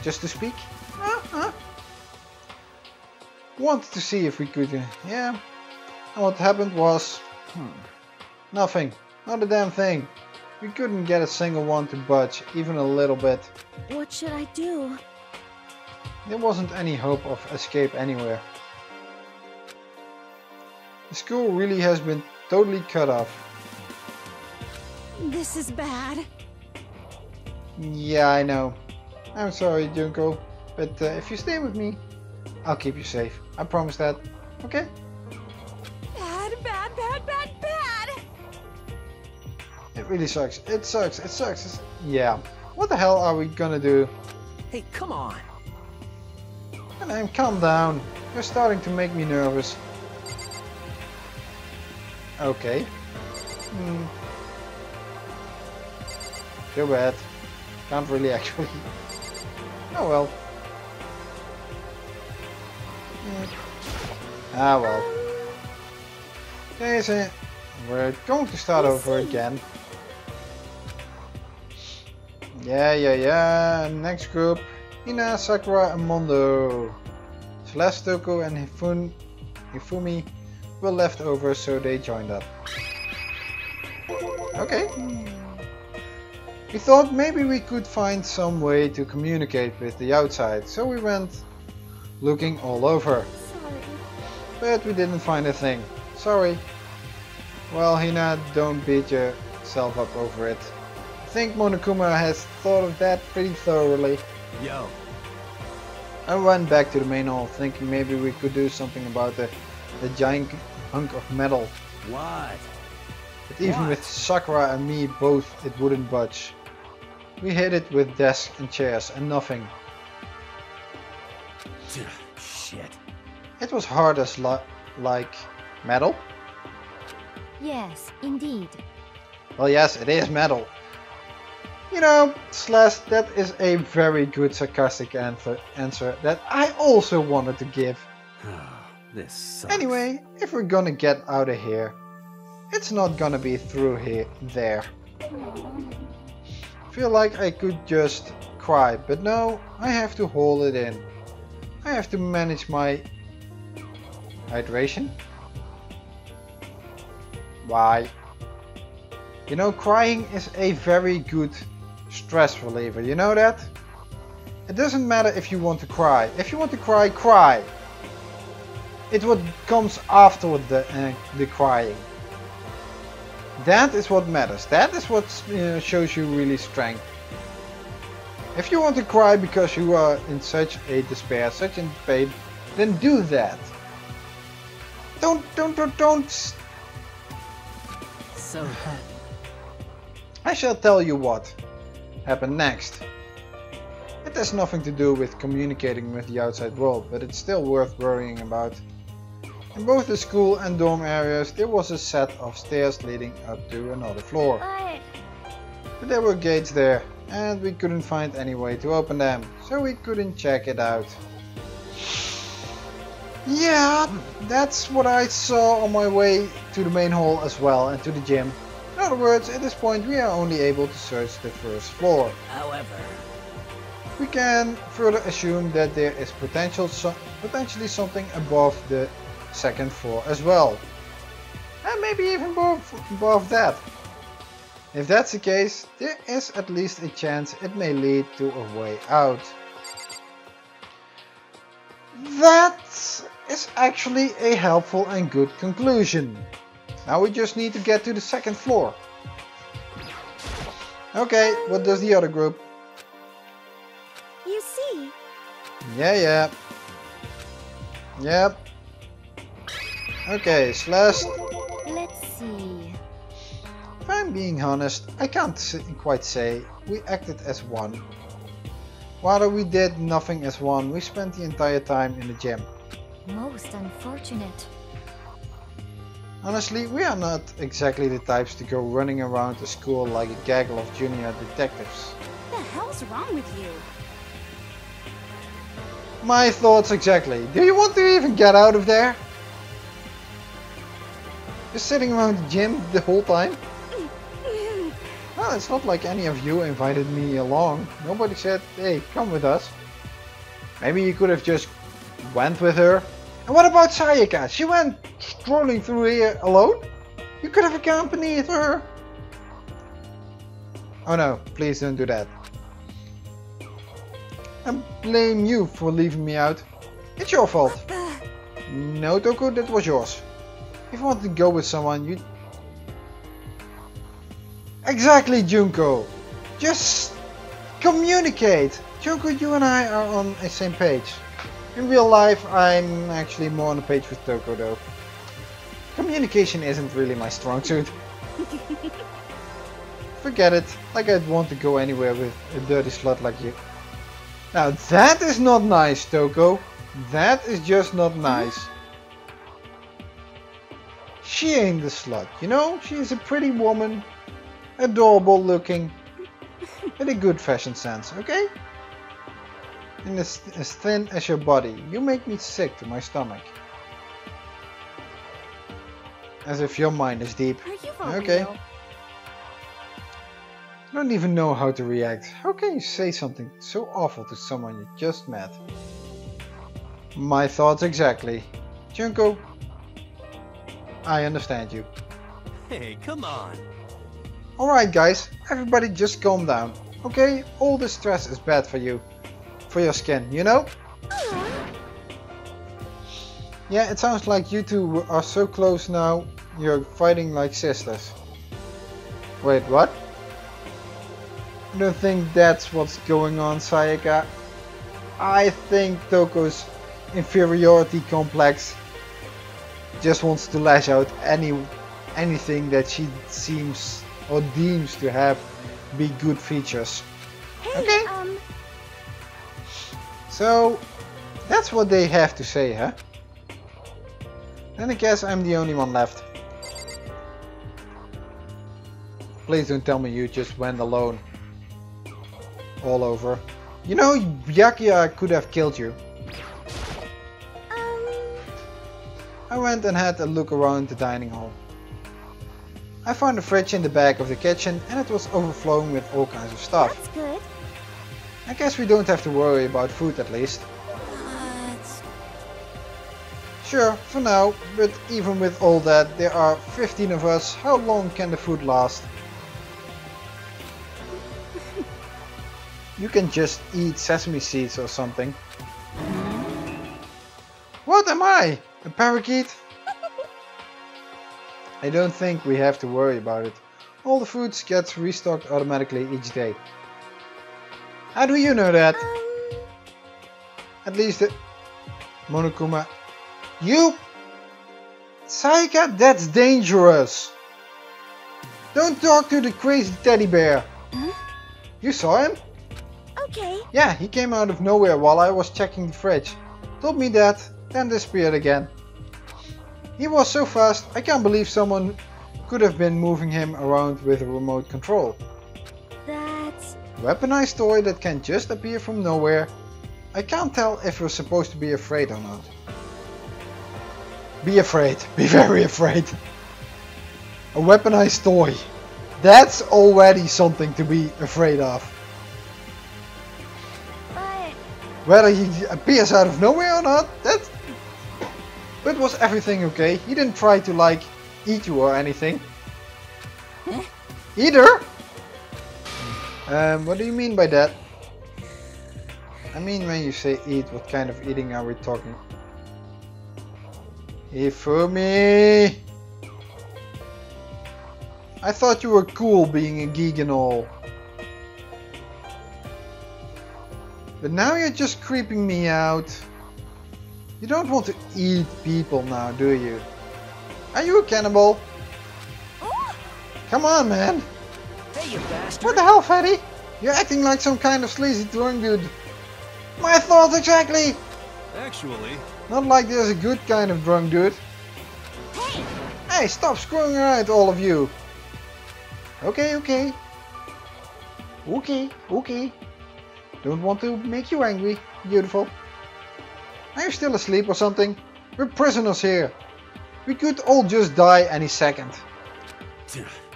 just to speak. Wanted to see if we could, yeah. And what happened was, nothing, not a damn thing. We couldn't get a single one to budge, even a little bit. What should I do? There wasn't any hope of escape anywhere. The school really has been totally cut off. This is bad. Yeah, I know. I'm sorry, Junko, but if you stay with me, I'll keep you safe. I promise that. Okay? Bad, bad, bad, bad, bad! It really sucks. It sucks. It sucks. Yeah. What the hell are we gonna do? Hey, come on. Calm down. You're starting to make me nervous. Okay. Too bad. Can't really actually. Oh well. Ah well. We're going to start over again. Yeah. Next group. Ina, Sakura and Mondo. Celeste, Toko and Hifumi were left over, so they joined up. Okay. We thought maybe we could find some way to communicate with the outside, so we went looking all over. Sorry. But we didn't find a thing. Sorry. Well, Hina, don't beat yourself up over it. I think Monokuma has thought of that pretty thoroughly. Yo. I went back to the main hall thinking maybe we could do something about the giant hunk of metal. What? But even with Sakura and me both, it wouldn't budge. We hit it with desks and chairs and nothing. Shit. It was hard as like metal? Yes, indeed. Well, yes, it is metal. You know, Celeste, that is a very good sarcastic answer that I also wanted to give. This sucks. Anyway, if we're gonna get out of here, it's not gonna be through there. Feel like I could just cry, but no, I have to hold it in. I have to manage my hydration. Why? You know, crying is a very good stress reliever, you know that? It doesn't matter if you want to cry. If you want to cry, cry. It's what comes after the crying. That is what matters. That is what shows you really strength. If you want to cry because you are in such a despair, such in pain, then do that. Don't. So happy. I shall tell you what happened next. It has nothing to do with communicating with the outside world, but it's still worth worrying about. In both the school and dorm areas there was a set of stairs leading up to another floor. But there were gates there, and we couldn't find any way to open them, so we couldn't check it out. Yeah, that's what I saw on my way to the main hall as well, and to the gym. In other words, at this point we are only able to search the first floor. However, We can further assume that there is potentially something above the second floor as well. And maybe even above that. If that's the case, there is at least a chance it may lead to a way out. That is actually a helpful and good conclusion. Now we just need to get to the second floor. Okay, what does the other group? You see? Yep. Okay, Celeste. Let's see. If I'm being honest, I can't quite say we acted as one. Rather, we did nothing as one. We spent the entire time in the gym. Most unfortunate. Honestly, we are not exactly the types to go running around the school like a gaggle of junior detectives. What the hell's wrong with you? My thoughts exactly. Do you want to even get out of there? Just sitting around the gym the whole time? Well, it's not like any of you invited me along. Nobody said, hey, come with us. Maybe you could have just went with her. And what about Sayaka? She went strolling through here alone? You could have accompanied her. Oh no, please don't do that. I blame you for leaving me out. It's your fault. No, Toko, that was yours. If you want to go with someone, you... Exactly, Junko. Just communicate. Junko, you and I are on the same page. In real life, I'm actually more on the page with Toko though. Communication isn't really my strong suit. Forget it, like I'd want to go anywhere with a dirty slut like you. Now that is not nice, Toko. That is just not nice. She ain't the slut, you know? She is a pretty woman. Adorable looking. With a good fashion sense, okay? And as thin as your body. You make me sick to my stomach. As if your mind is deep. Are you for Okay. real? I don't even know how to react. How can you say something so awful to someone you just met? My thoughts exactly. Junko, I understand you. Hey, come on. Alright guys, everybody just calm down. Okay, all this stress is bad for you. For your skin, you know? Yeah, it sounds like you two are so close now, you're fighting like sisters. Wait, what? I don't think that's what's going on, Sayaka. I think Toko's inferiority complex just wants to lash out anything that she seems or deems to have be good features. Hey, Okay. So that's what they have to say, huh? Then I guess I'm the only one left. Please don't tell me you just went alone. All over. You know, Byakuya could have killed you. I went and had a look around the dining hall. I found a fridge in the back of the kitchen and it was overflowing with all kinds of stuff. That's good. I guess we don't have to worry about food at least. Sure, for now, but even with all that, there are 15 of us. How long can the food last? You can just eat sesame seeds or something. What am I? A parakeet? I don't think we have to worry about it. All the foods gets restocked automatically each day. How do you know that? At least the... Monokuma. You... Sayaka, that's dangerous! Don't talk to the crazy teddy bear! You saw him? Okay. Yeah, he came out of nowhere while I was checking the fridge. Told me that, then disappeared again. He was so fast, I can't believe someone could have been moving him around with a remote control. That's... Weaponized toy that can just appear from nowhere. I can't tell if we're supposed to be afraid or not. Be afraid. Be very afraid. A weaponized toy. That's already something to be afraid of. But... Whether he appears out of nowhere or not, that's... But was everything okay? He didn't try to, like, eat you or anything. Either? What do you mean by that? I mean, when you say eat, what kind of eating are we talking? Ifumi! I thought you were cool being a geek and all. But now you're just creeping me out. You don't want to eat people now, do you? Are you a cannibal? Come on, man! Hey, you bastard! What the hell, fatty? You're acting like some kind of sleazy drunk dude. My thoughts exactly! Actually, Not like there's a good kind of drunk dude. Hey! Hey, stop screwing around, all of you! Okay, okay. Okay, okay. Don't want to make you angry. Beautiful. Are you still asleep or something? We're prisoners here. We could all just die any second.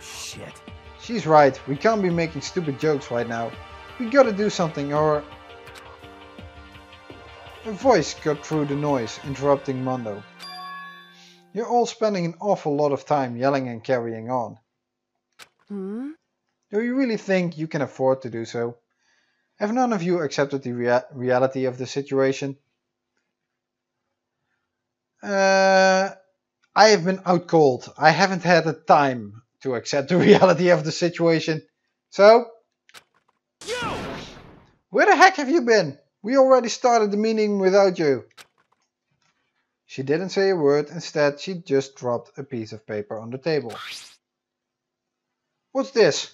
shit. She's right. We can't be making stupid jokes right now. We gotta do something or... A voice cut through the noise, interrupting Mondo. You're all spending an awful lot of time yelling and carrying on. Do you really think you can afford to do so? Have none of you accepted the reality of the situation? I have been out cold. I haven't had the time to accept the reality of the situation. So? Where the heck have you been? We already started the meeting without you. She didn't say a word. Instead, she just dropped a piece of paper on the table. What's this?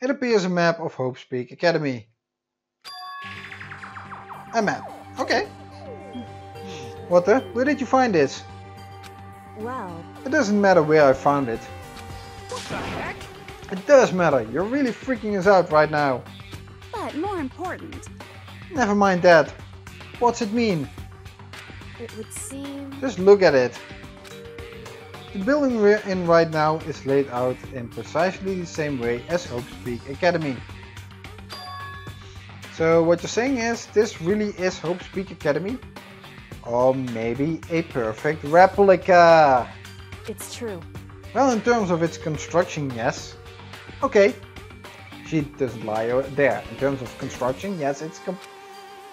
It appears a map of Hope's Peak Academy. A map. Okay. What the? Where did you find this? Well... It doesn't matter where I found it. What the heck? It does matter. You're really freaking us out right now. But more important, Never mind that. What's it mean? it would seem... Just look at it. The building we're in right now is laid out in precisely the same way as Hope's Peak Academy. So what you're saying is this really is Hope's Peak Academy? Or maybe a perfect replica? It's true. Well, in terms of its construction, yes. Okay, she doesn't lie there. In terms of construction, yes,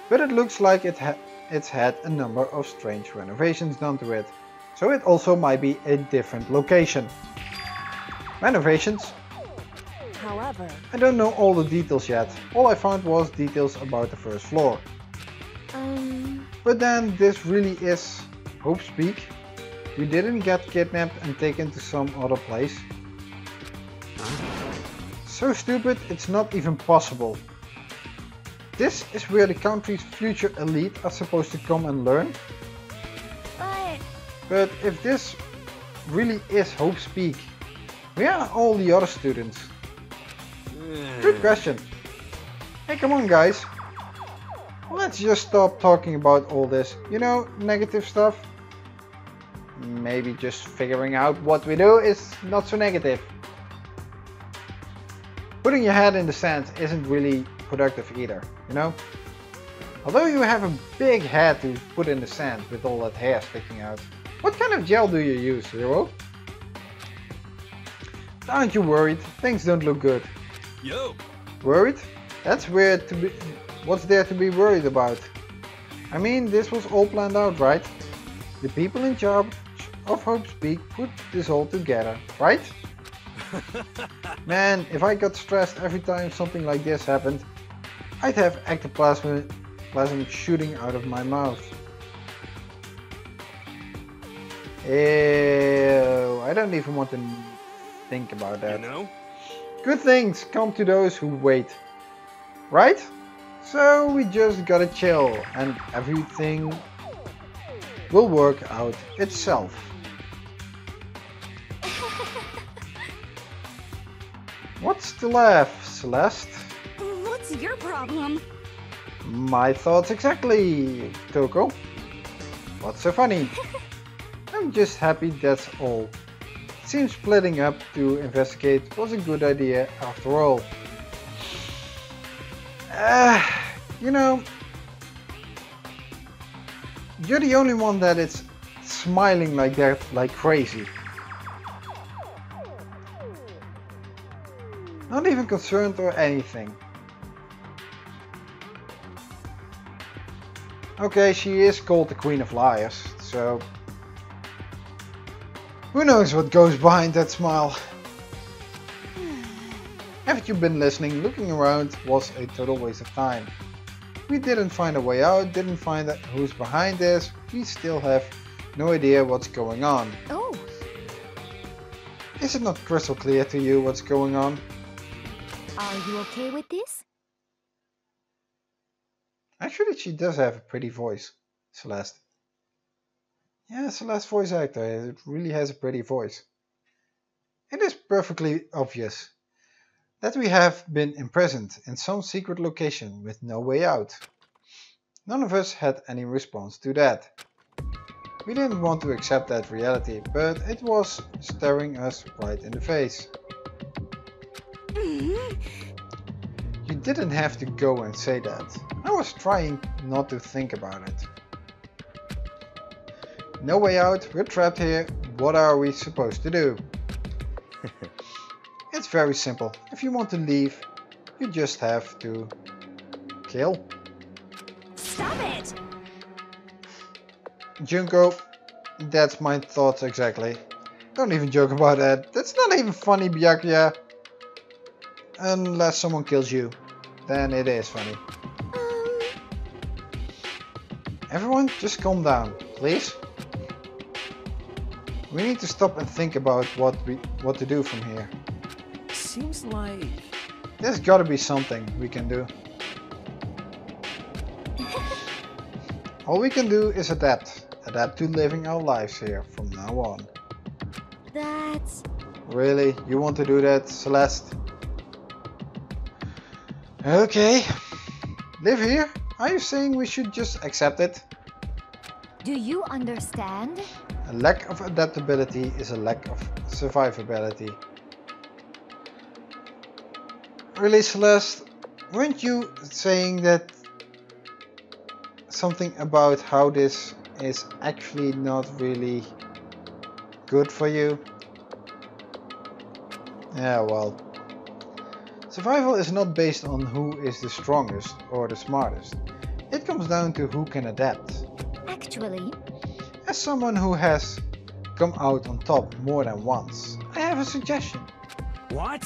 but it looks like it's had a number of strange renovations done to it. So it also might be a different location. Renovations? However, I don't know all the details yet. All I found was details about the first floor. But then this really is Hope's Peak. You didn't get kidnapped and taken to some other place. So stupid, it's not even possible. This is where the country's future elite are supposed to come and learn. But if this really is Hope's Peak, where are all the other students? Good question. Hey, come on guys. Let's just stop talking about all this, you know, negative stuff. Maybe just figuring out what we do is not so negative. Putting your head in the sand isn't really productive either, you know? Although you have a big head to put in the sand with all that hair sticking out. What kind of gel do you use, Hero? Aren't you worried? Things don't look good. Yo! Worried? That's weird to be... What's there to be worried about? I mean, this was all planned out, right? The people in charge of Hope's Peak put this all together, right? Man, if I got stressed every time something like this happened, I'd have ectoplasm shooting out of my mouth. Ew, I don't even want to think about that. You know? Good things come to those who wait, right? So we just gotta chill and everything will work out itself. What's the laugh, Celeste? What's your problem? My thoughts exactly, Toko. What's so funny? I'm just happy that's all. It seems splitting up to investigate was a good idea after all. You know, you're the only one that is smiling like that, like crazy. Not even concerned or anything. Okay, she is called the Queen of Liars, so who knows what goes behind that smile. Haven't you been listening? Looking around was a total waste of time. We didn't find a way out, didn't find out who's behind this, we still have no idea what's going on. Oh. Is it not crystal clear to you what's going on? Are you okay with this? Actually, she does have a pretty voice, Celeste. Yeah, Celeste voice actor, it really has a pretty voice. It is perfectly obvious that we have been imprisoned in some secret location with no way out. None of us had any response to that. We didn't want to accept that reality, but it was staring us right in the face. You didn't have to go and say that. I was trying not to think about it. No way out, we're trapped here, what are we supposed to do? It's very simple. If you want to leave, you just have to kill. Stop it! Junko, that's my thoughts exactly. Don't even joke about that. That's not even funny, Byakuya. Unless someone kills you, then it is funny. Everyone, just calm down, please. We need to stop and think about what to do from here. Seems like... There's gotta be something we can do. All we can do is adapt. Adapt to living our lives here from now on. That's... Really? You want to do that, Celeste? Okay. Live here? Are you saying we should just accept it? Do you understand? A lack of adaptability is a lack of survivability. Really, Celeste, weren't you saying that something about how this is actually not really good for you? Yeah, well. Survival is not based on who is the strongest or the smartest. It comes down to who can adapt. Actually, As someone who has come out on top more than once, I have a suggestion. What?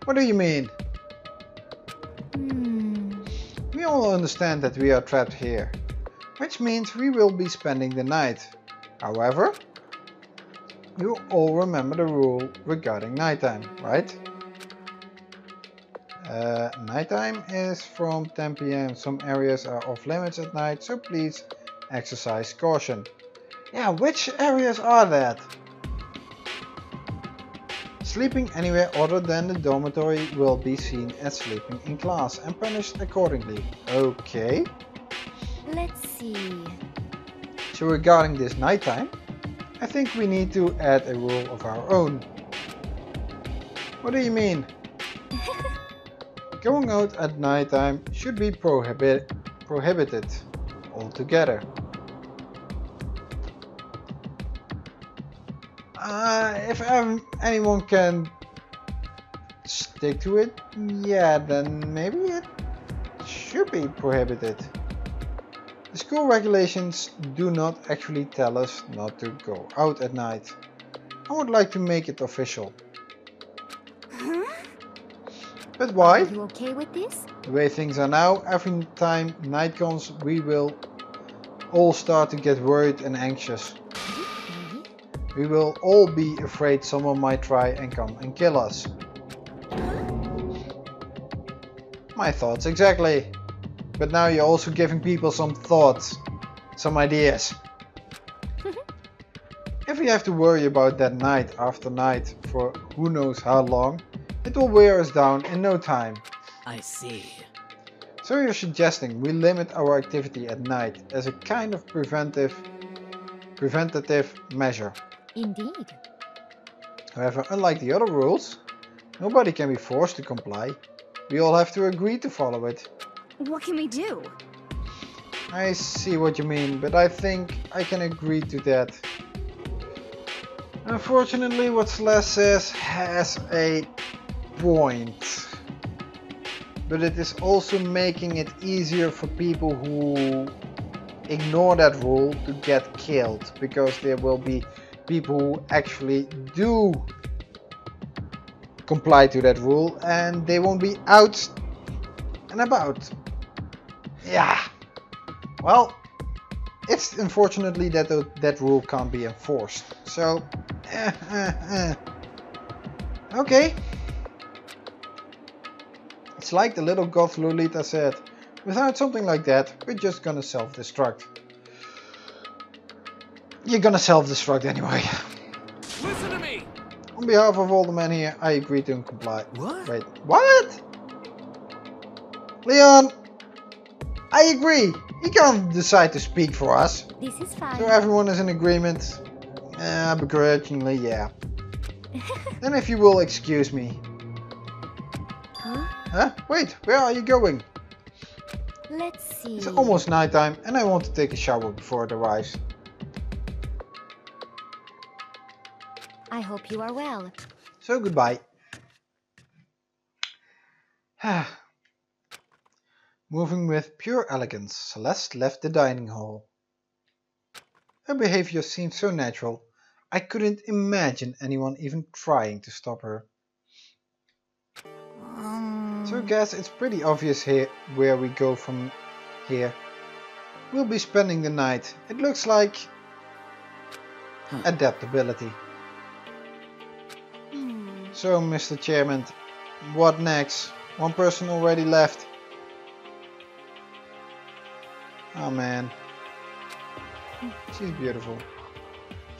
What do you mean? We all understand that we are trapped here, which means we will be spending the night. However, you all remember the rule regarding nighttime, right? Nighttime is from 10 PM. Some areas are off limits at night, so please exercise caution. Yeah, which areas are that? Sleeping anywhere other than the dormitory will be seen as sleeping in class and punished accordingly. Okay. let's see. So regarding this nighttime, I think we need to add a rule of our own. What do you mean? Going out at nighttime should be prohibited altogether. If anyone can stick to it, yeah, then maybe it should be prohibited. The school regulations do not actually tell us not to go out at night. I would like to make it official. But why? Are you okay with this? The way things are now, every time night comes, we will all start to get worried and anxious. We will all be afraid someone might try and come and kill us. My thoughts exactly. But now you're also giving people some thoughts, some ideas. If we have to worry about that night after night for who knows how long, it will wear us down in no time. I see. So you're suggesting we limit our activity at night as a kind of preventative measure. Indeed. However, unlike the other rules, nobody can be forced to comply. We all have to agree to follow it. What can we do? I see what you mean, but I think I can agree to that. Unfortunately, what Celeste says has a point. But it is also making it easier for people who ignore that rule to get killed, because there will be people who actually do comply to that rule and they won't be out and about. Yeah, well, it's unfortunately that that rule can't be enforced, so okay. It's like the little goth Lolita said, without something like that, we're just gonna self-destruct. You're gonna self-destruct anyway. Listen to me! On behalf of all the men here, I agree to comply. What? Wait, what? Leon! I agree! You can't decide to speak for us. This is fine. So everyone is in agreement? Begrudgingly, yeah. Then if you will excuse me. Huh? Wait, where are you going? Let's see. It's almost nighttime and I want to take a shower before it arrives. I hope you are well. So goodbye. Moving with pure elegance, Celeste left the dining hall. Her behavior seemed so natural, I couldn't imagine anyone even trying to stop her. So I guess it's pretty obvious here where we go from here. We'll be spending the night. It looks like adaptability. So, Mr. Chairman, what next? One person already left. Oh man. She's beautiful.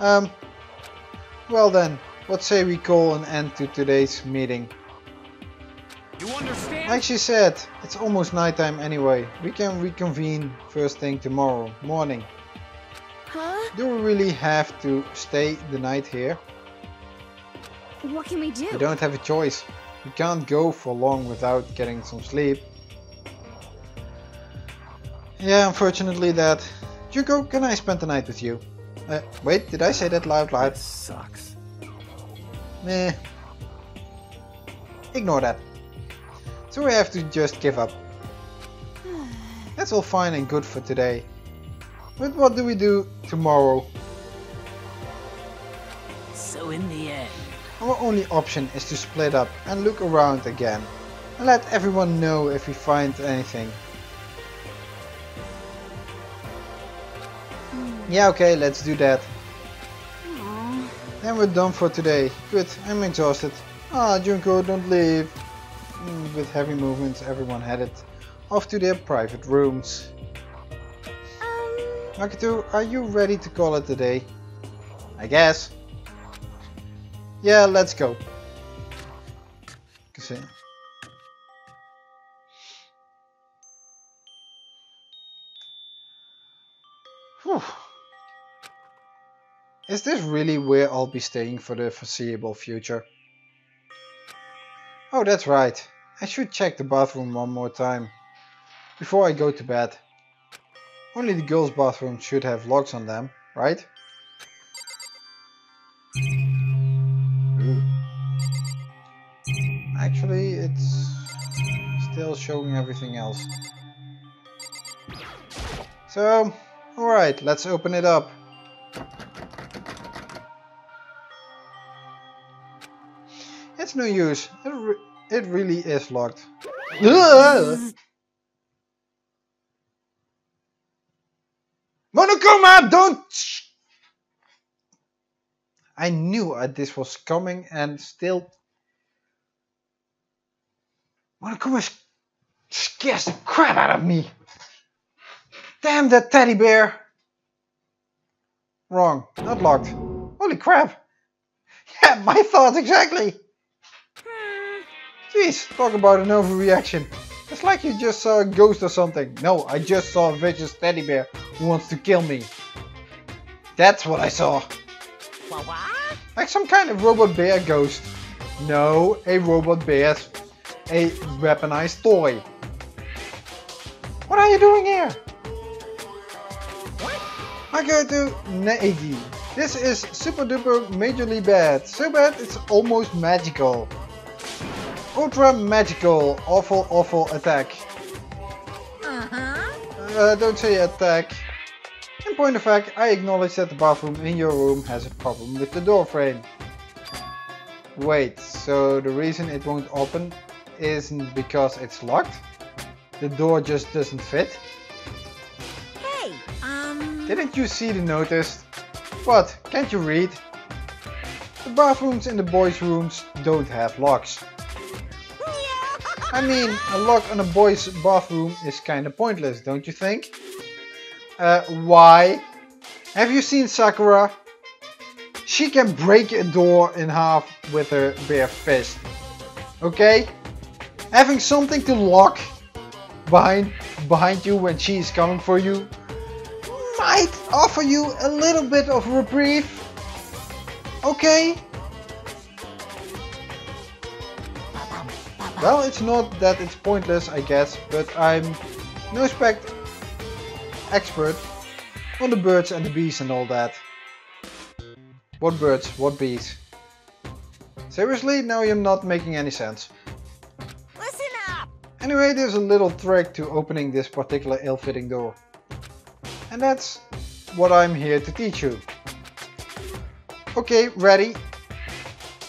Well then, what say we call an end to today's meeting? You understand? Like she said, it's almost nighttime anyway. We can reconvene first thing tomorrow morning. Huh? Do we really have to stay the night here? What can we do? We don't have a choice. We can't go for long without getting some sleep. Yeah, unfortunately that. Juko, can I spend the night with you? Wait, did I say that loud? That sucks. Meh. Ignore that. So we have to just give up. That's all fine and good for today. But what do we do tomorrow? So in the end, Our only option is to split up and look around again. And let everyone know if we find anything. Yeah, okay, let's do that. Aww. And we're done for today. Good, I'm exhausted. Ah, Junko, don't leave. With heavy movements, everyone headed off to their private rooms. Makoto, are you ready to call it a day? I guess. Yeah, let's go. Whew. Is this really where I'll be staying for the foreseeable future? Oh, that's right. I should check the bathroom one more time before I go to bed. Only the girls' bathroom should have locks on them, right? Ooh. Actually, it's still showing everything else. So, alright, let's open it up. It's no use. It really is locked. Monokuma, don't! I knew this was coming and still... Monokuma scares the crap out of me. Damn that teddy bear. Wrong, not locked. Holy crap. Yeah, my thoughts exactly. Jeez, talk about an overreaction. It's like you just saw a ghost or something. No, I just saw a vicious teddy bear who wants to kill me. That's what I saw. what? Like some kind of robot bear ghost. No, a robot bear's a weaponized toy. What are you doing here? I go to Neigi. This is super duper majorly bad. So bad it's almost magical. Ultra magical. Awful, awful attack. Don't say attack. In point of fact, I acknowledge that the bathroom in your room has a problem with the door frame. Wait, so the reason it won't open isn't because it's locked? The door just doesn't fit? Hey, Didn't you see the notice? What, can't you read? The bathrooms in the boys' rooms don't have locks. I mean, a lock on a boy's bathroom is kinda pointless, don't you think? Why? Have you seen Sakura? She can break a door in half with her bare fist. Okay? Having something to lock behind you when she is coming for you might offer you a little bit of reprieve. Okay? Well, it's not that it's pointless, I guess, but I'm no expert on the birds and the bees and all that. What birds? What bees? Seriously? Now you're not making any sense. listen up. Anyway, there's a little trick to opening this particular ill-fitting door. And that's what I'm here to teach you. Okay, ready?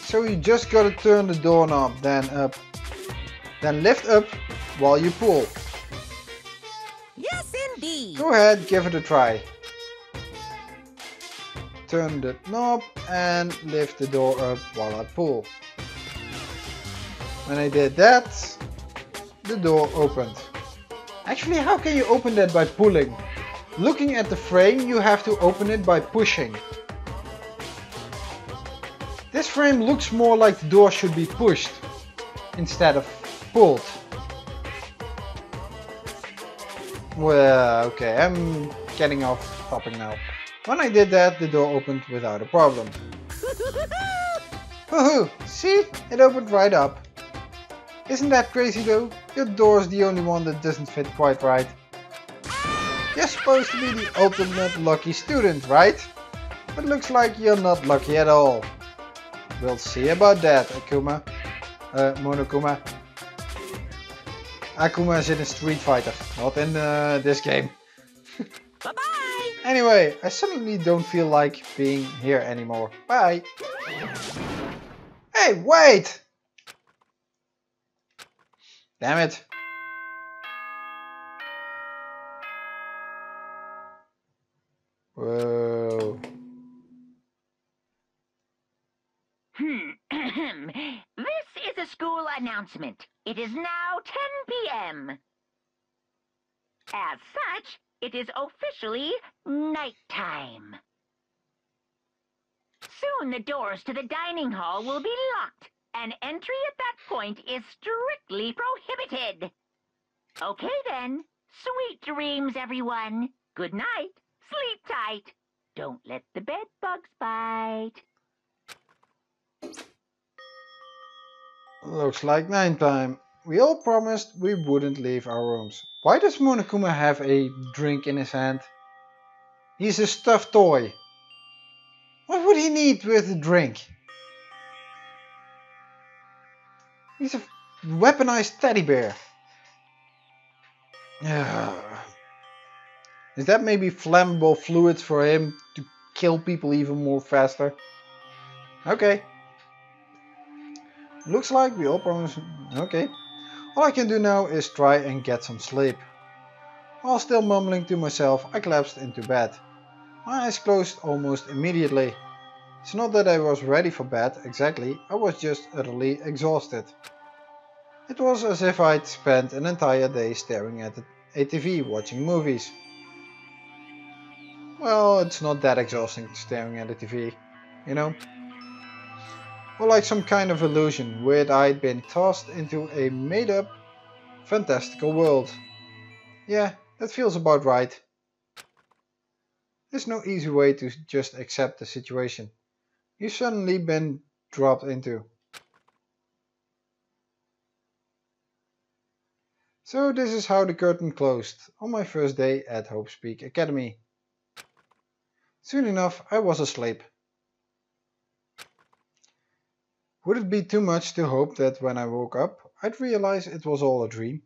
So you just gotta turn the doorknob, then up. Then lift up while you pull. Yes, indeed. Go ahead, give it a try. Turn the knob and lift the door up while I pull. When I did that, the door opened. Actually, how can you open that by pulling? Looking at the frame, you have to open it by pushing. This frame looks more like the door should be pushed instead of pulled. Well, okay, I'm getting off topic now. When I did that, the door opened without a problem. Woohoo! See? It opened right up. Isn't that crazy though? Your door's the only one that doesn't fit quite right. You're supposed to be the ultimate lucky student, right? But looks like you're not lucky at all. We'll see about that, Monokuma. Akuma is in a Street Fighter, not in this game. Bye-bye! Anyway, I suddenly don't feel like being here anymore. Bye! Hey, wait! Damn it. Whoa. This is a school announcement. It is now 10 p.m. As such, it is officially nighttime. Soon the doors to the dining hall will be locked, and entry at that point is strictly prohibited. Okay then, sweet dreams everyone. Good night, sleep tight. Don't let the bed bugs bite. Looks like nighttime. We all promised we wouldn't leave our rooms. Why does Monokuma have a drink in his hand? He's a stuffed toy. What would he need with a drink? He's a weaponized teddy bear. Is that maybe flammable fluids for him to kill people even more faster? Okay. Looks like we all promised. Okay. All I can do now is try and get some sleep. While still mumbling to myself, I collapsed into bed. My eyes closed almost immediately. It's not that I was ready for bed exactly, I was just utterly exhausted. It was as if I'd spent an entire day staring at a TV watching movies. Well, it's not that exhausting staring at a TV, you know? Or like some kind of illusion where I'd been tossed into a made-up, fantastical world. Yeah, that feels about right. There's no easy way to just accept the situation you've suddenly been dropped into. So this is how the curtain closed on my first day at Hope Speak Academy. Soon enough I was asleep. Would it be too much to hope that when I woke up I'd realize it was all a dream?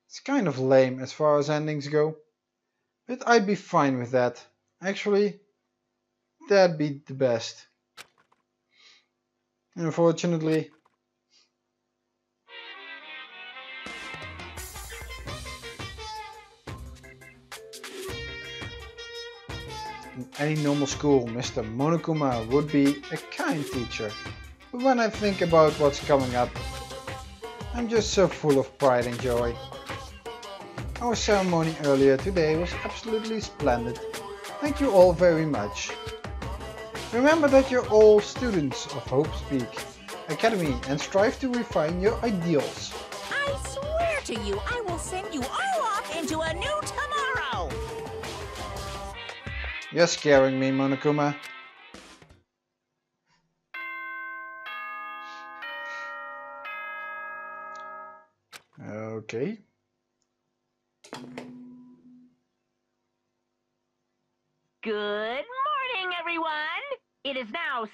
It's kind of lame as far as endings go, but I'd be fine with that. Actually, that'd be the best. Unfortunately, in any normal school, Mr. Monokuma would be a kind teacher. But when I think about what's coming up, I'm just so full of pride and joy. Our ceremony earlier today was absolutely splendid. Thank you all very much. Remember that you're all students of Hope Speak Academy and strive to refine your ideals. I swear to you, I will send you all off into a new tomorrow! You're scaring me, Monokuma. Okay. Good morning, everyone! It is now 7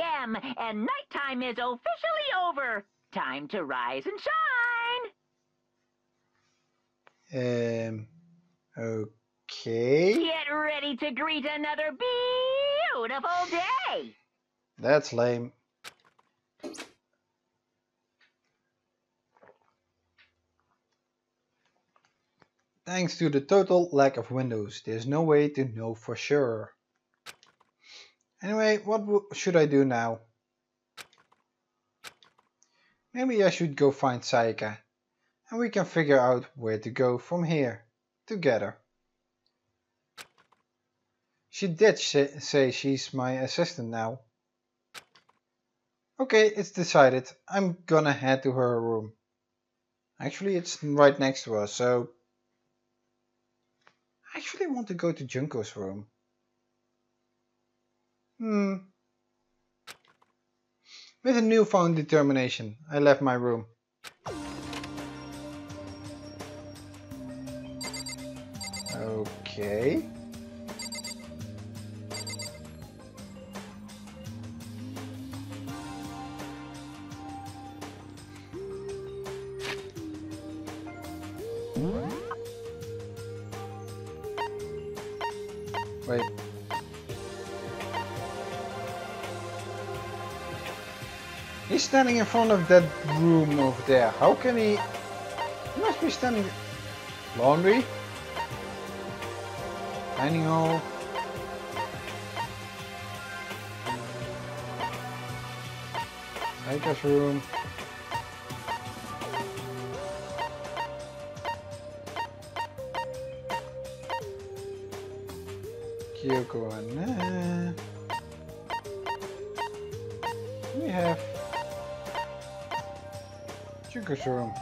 a.m. and nighttime is officially over. Time to rise and shine. Okay. Get ready to greet another beautiful day. That's lame. Thanks to the total lack of windows, there's no way to know for sure. Anyway, what should I do now? Maybe I should go find Sayaka, and we can figure out where to go from here, together. She did say she's my assistant now. Okay, it's decided. I'm gonna head to her room. Actually, it's right next to us, so actually want to go to Junko's room. With a newfound determination, I left my room. Okay. Wait. He's standing in front of that room over there. How can he... He must be standing... Laundry? Dining hall? Saika's room? Kyoko and we have Junko's room.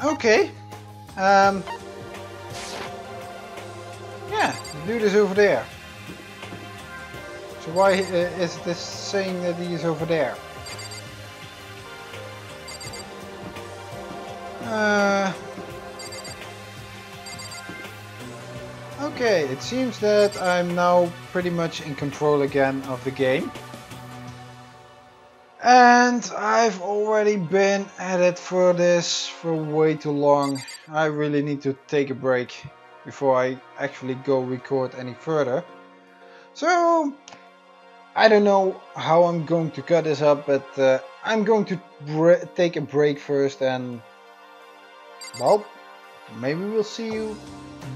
Okay. Yeah, the dude is over there. So why is this saying that he is over there? Okay, it seems that I'm now pretty much in control again of the game. And I've already been at it for this for way too long. I really need to take a break before I actually go record any further. So, I don't know how I'm going to cut this up, but I'm going to take a break first and... Well, maybe we'll see you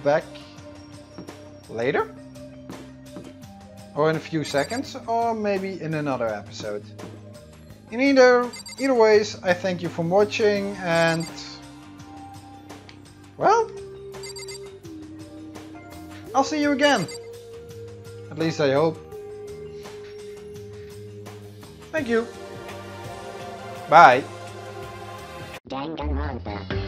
back later, or in a few seconds, or maybe in another episode. In either ways, I thank you for watching, and well, I'll see you again. At least I hope. Thank you. Bye. Danganronpa.